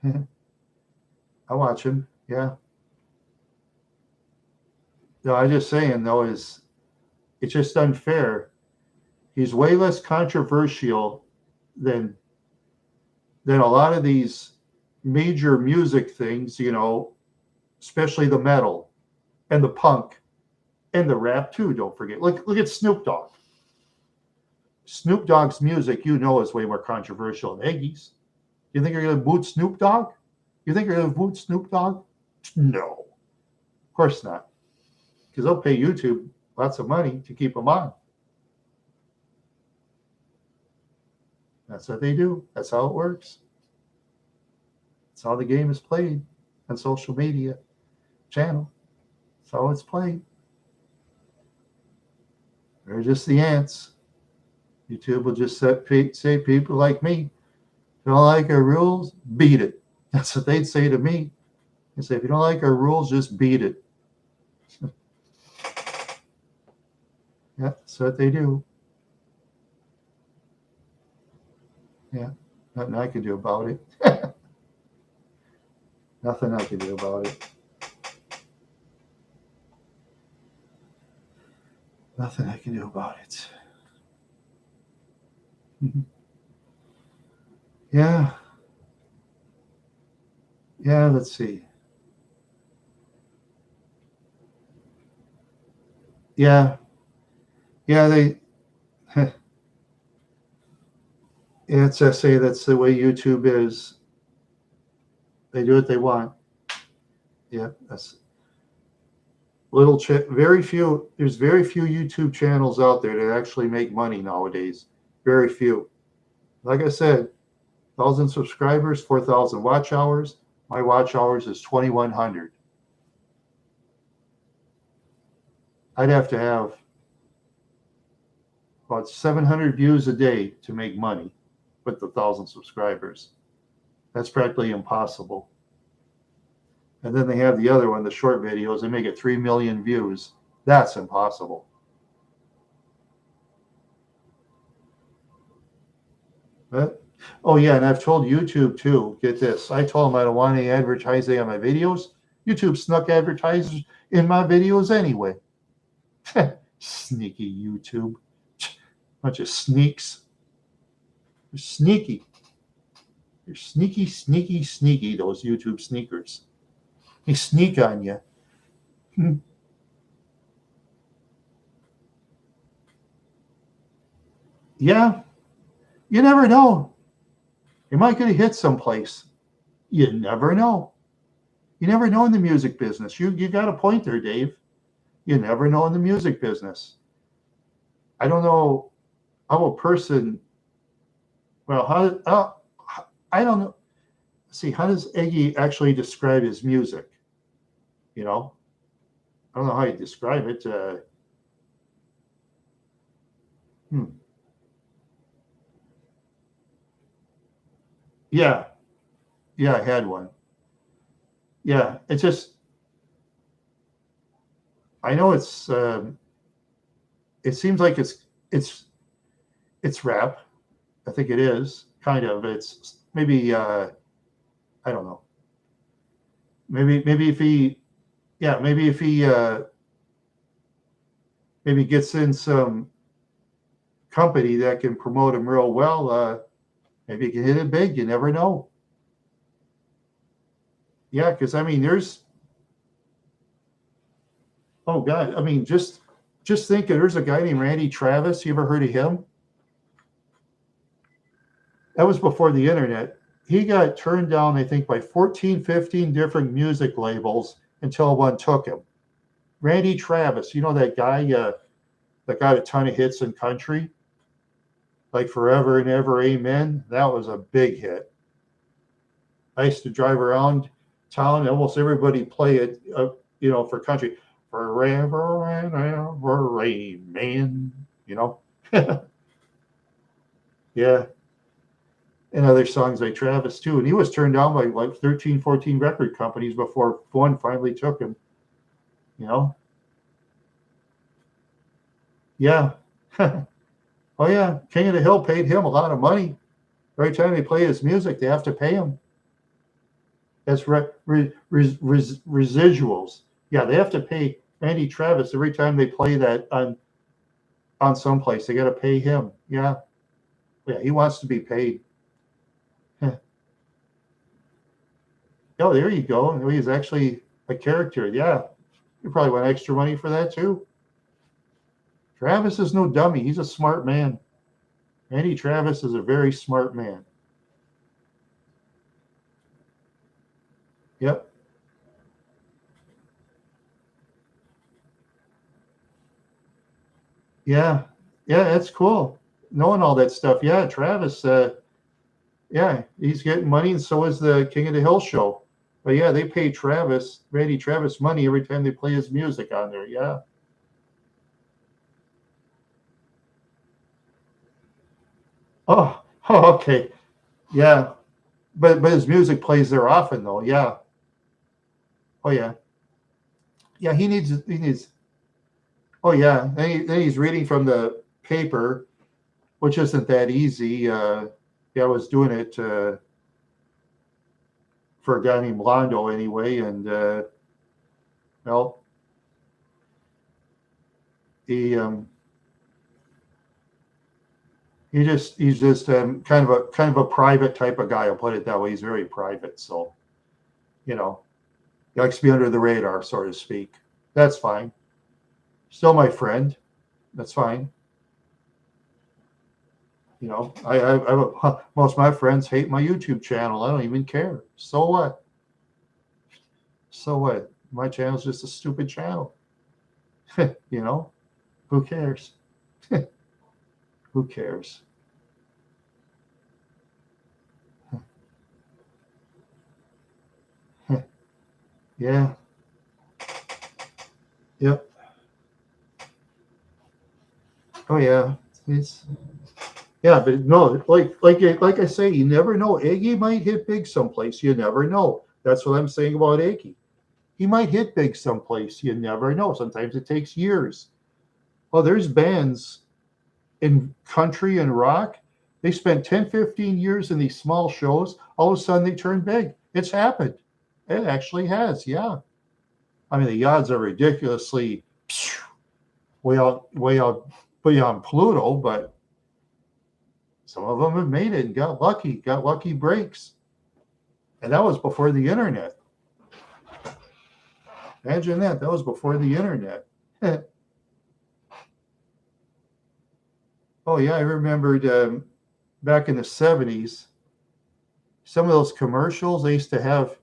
I watch him. Yeah. No, I'm just saying though, is it's just unfair. He's way less controversial than a lot of these major music things, you know, especially the metal and the punk and the rap too. Don't forget. Look at Snoop Dogg. Snoop Dogg's music, you know, is way more controversial than Iggy's. You think you're going to boot Snoop Dogg? You think you're going to boot Snoop Dogg? No, of course not. Because they'll pay YouTube lots of money to keep them on. That's what they do. That's how it works. That's how the game is played on social media channel. That's how it's played. They're just the ants. YouTube will just say people like me, if you don't like our rules, beat it. That's what they'd say to me. They say, if you don't like our rules, just beat it. Yeah, that's what they do. Yeah, nothing I can do about it. Nothing I can do about it. Nothing I can do about it. Yeah. Yeah, let's see. Yeah. Yeah, it's say that's the way YouTube is. They do what they want. Yeah, that's very few. There's very few YouTube channels out there that actually make money nowadays. Very few. Like I said, 1,000 subscribers, 4,000 watch hours. My watch hours is 2,100. I'd have to have about 700 views a day to make money with the 1,000 subscribers. That's practically impossible. And then they have the other one, the short videos. They make it 3 million views. That's impossible. But, oh yeah, and I've told YouTube too. Get this. I told them I don't want any advertising on my videos. YouTube snuck advertisers in my videos anyway. Sneaky YouTube. Bunch of sneaks. They're sneaky. They're sneaky, sneaky, sneaky, those YouTube sneakers. They sneak on you. Yeah, you never know. You might get a hit someplace. You never know. You never know in the music business. You got a point there, Dave. You never know in the music business. I don't know how a person. Well, I don't know. See, how does Iggy actually describe his music? You know, I don't know how you describe it. Yeah, yeah, I had one. Yeah, it's just I know it's. It seems like it's rap. I think it is kind of. It's maybe I don't know. Maybe if he, yeah, maybe if he maybe gets in some company that can promote him real well, maybe he can hit it big. You never know. Yeah, because I mean, oh God, I mean, just think there's a guy named Randy Travis. You ever heard of him? That was before the internet. He got turned down, I think, by 14, 15 different music labels until one took him. Randy Travis, you know that guy that got a ton of hits in country, like Forever and Ever, Amen. That was a big hit. I used to drive around town, and almost everybody play it, for country. Forever and Ever, Amen. You know, yeah. and other songs by Travis too. And he was turned down by like 13, 14 record companies before one finally took him. You know? Yeah. Oh yeah. King of the Hill paid him a lot of money. Every time they play his music, they have to pay him. That's residuals. Yeah, they have to pay Randy Travis every time they play that on someplace. They got to pay him. Yeah. Yeah, he wants to be paid. Oh, there you go. He's actually a character. Yeah. You probably want extra money for that too. Travis is no dummy. He's a smart man. Randy Travis is a very smart man. Yep. Yeah. Yeah, that's cool. Knowing all that stuff. Yeah, Travis, yeah, he's getting money, and so is the King of the Hill show. But yeah, they pay Travis, Randy Travis, money every time they play his music on there. Yeah. Oh, okay. Yeah, but his music plays there often though. Yeah. Oh yeah. Yeah, he needs. Oh yeah. Then he's reading from the paper, which isn't that easy. Yeah, I was doing it for a guy named Londo anyway, and well, he he's just kind of a private type of guy. I'll put it that way. He's very private, so you know he likes to be under the radar, so to speak. That's fine. Still my friend. That's fine. Most of my friends hate my YouTube channel. I don't even care. So what? So what? My channel's just a stupid channel. you know, who cares? Who cares? Yeah. Yep. Oh yeah. It's Yeah, but no, like I say, you never know. Iggy might hit big someplace. You never know. That's what I'm saying about Iggy. He might hit big someplace. You never know. Sometimes it takes years. Well, there's bands in country and rock. They spent 10, 15 years in these small shows. All of a sudden they turn big. It's happened. It actually has. Yeah. I mean, the odds are ridiculously way out beyond Pluto, but some of them have made it and got lucky breaks. And that was before the internet. Imagine that. That was before the internet. Oh, yeah. I remembered back in the 70s, some of those commercials they used to have,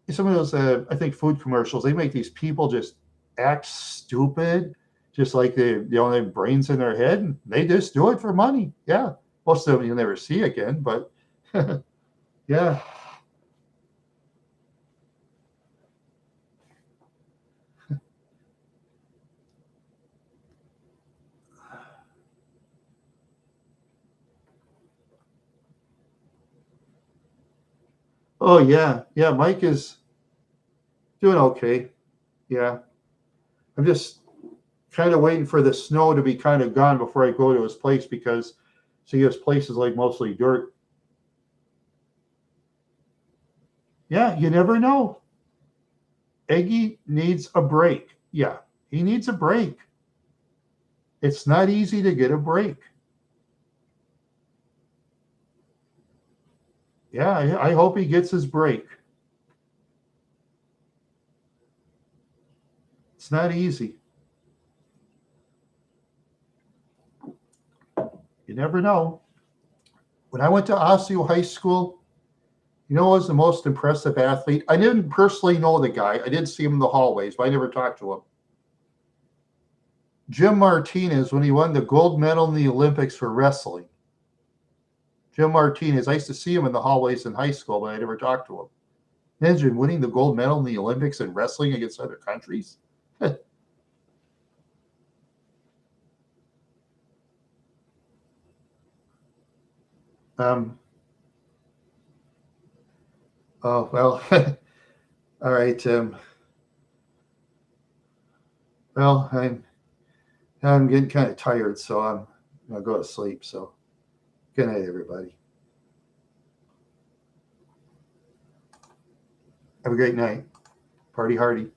some of those, I think, food commercials, they make these people just act stupid, just like they don't have brains in their head. And they just do it for money. Yeah. Most of them you'll never see again, but yeah. Oh, yeah. Yeah. Mike is doing okay. Yeah. I'm just kind of waiting for the snow to be kind of gone before I go to his place because see his place is like mostly dirt. Yeah, you never know. Eggy needs a break. Yeah, he needs a break. It's not easy to get a break. Yeah, I hope he gets his break. It's not easy. You never know. When I went to Osseo High School, you know, who was the most impressive athlete. I didn't personally know the guy. I did see him in the hallways, but I never talked to him. Jim Martinez, when he won the gold medal in the Olympics for wrestling. Jim Martinez, I used to see him in the hallways in high school, but I never talked to him. Imagine winning the gold medal in the Olympics and wrestling against other countries. um, Oh, well, all right. Well, I'm getting kind of tired, so I'm gonna go to sleep. So good night, everybody. Have a great night. Party hardy.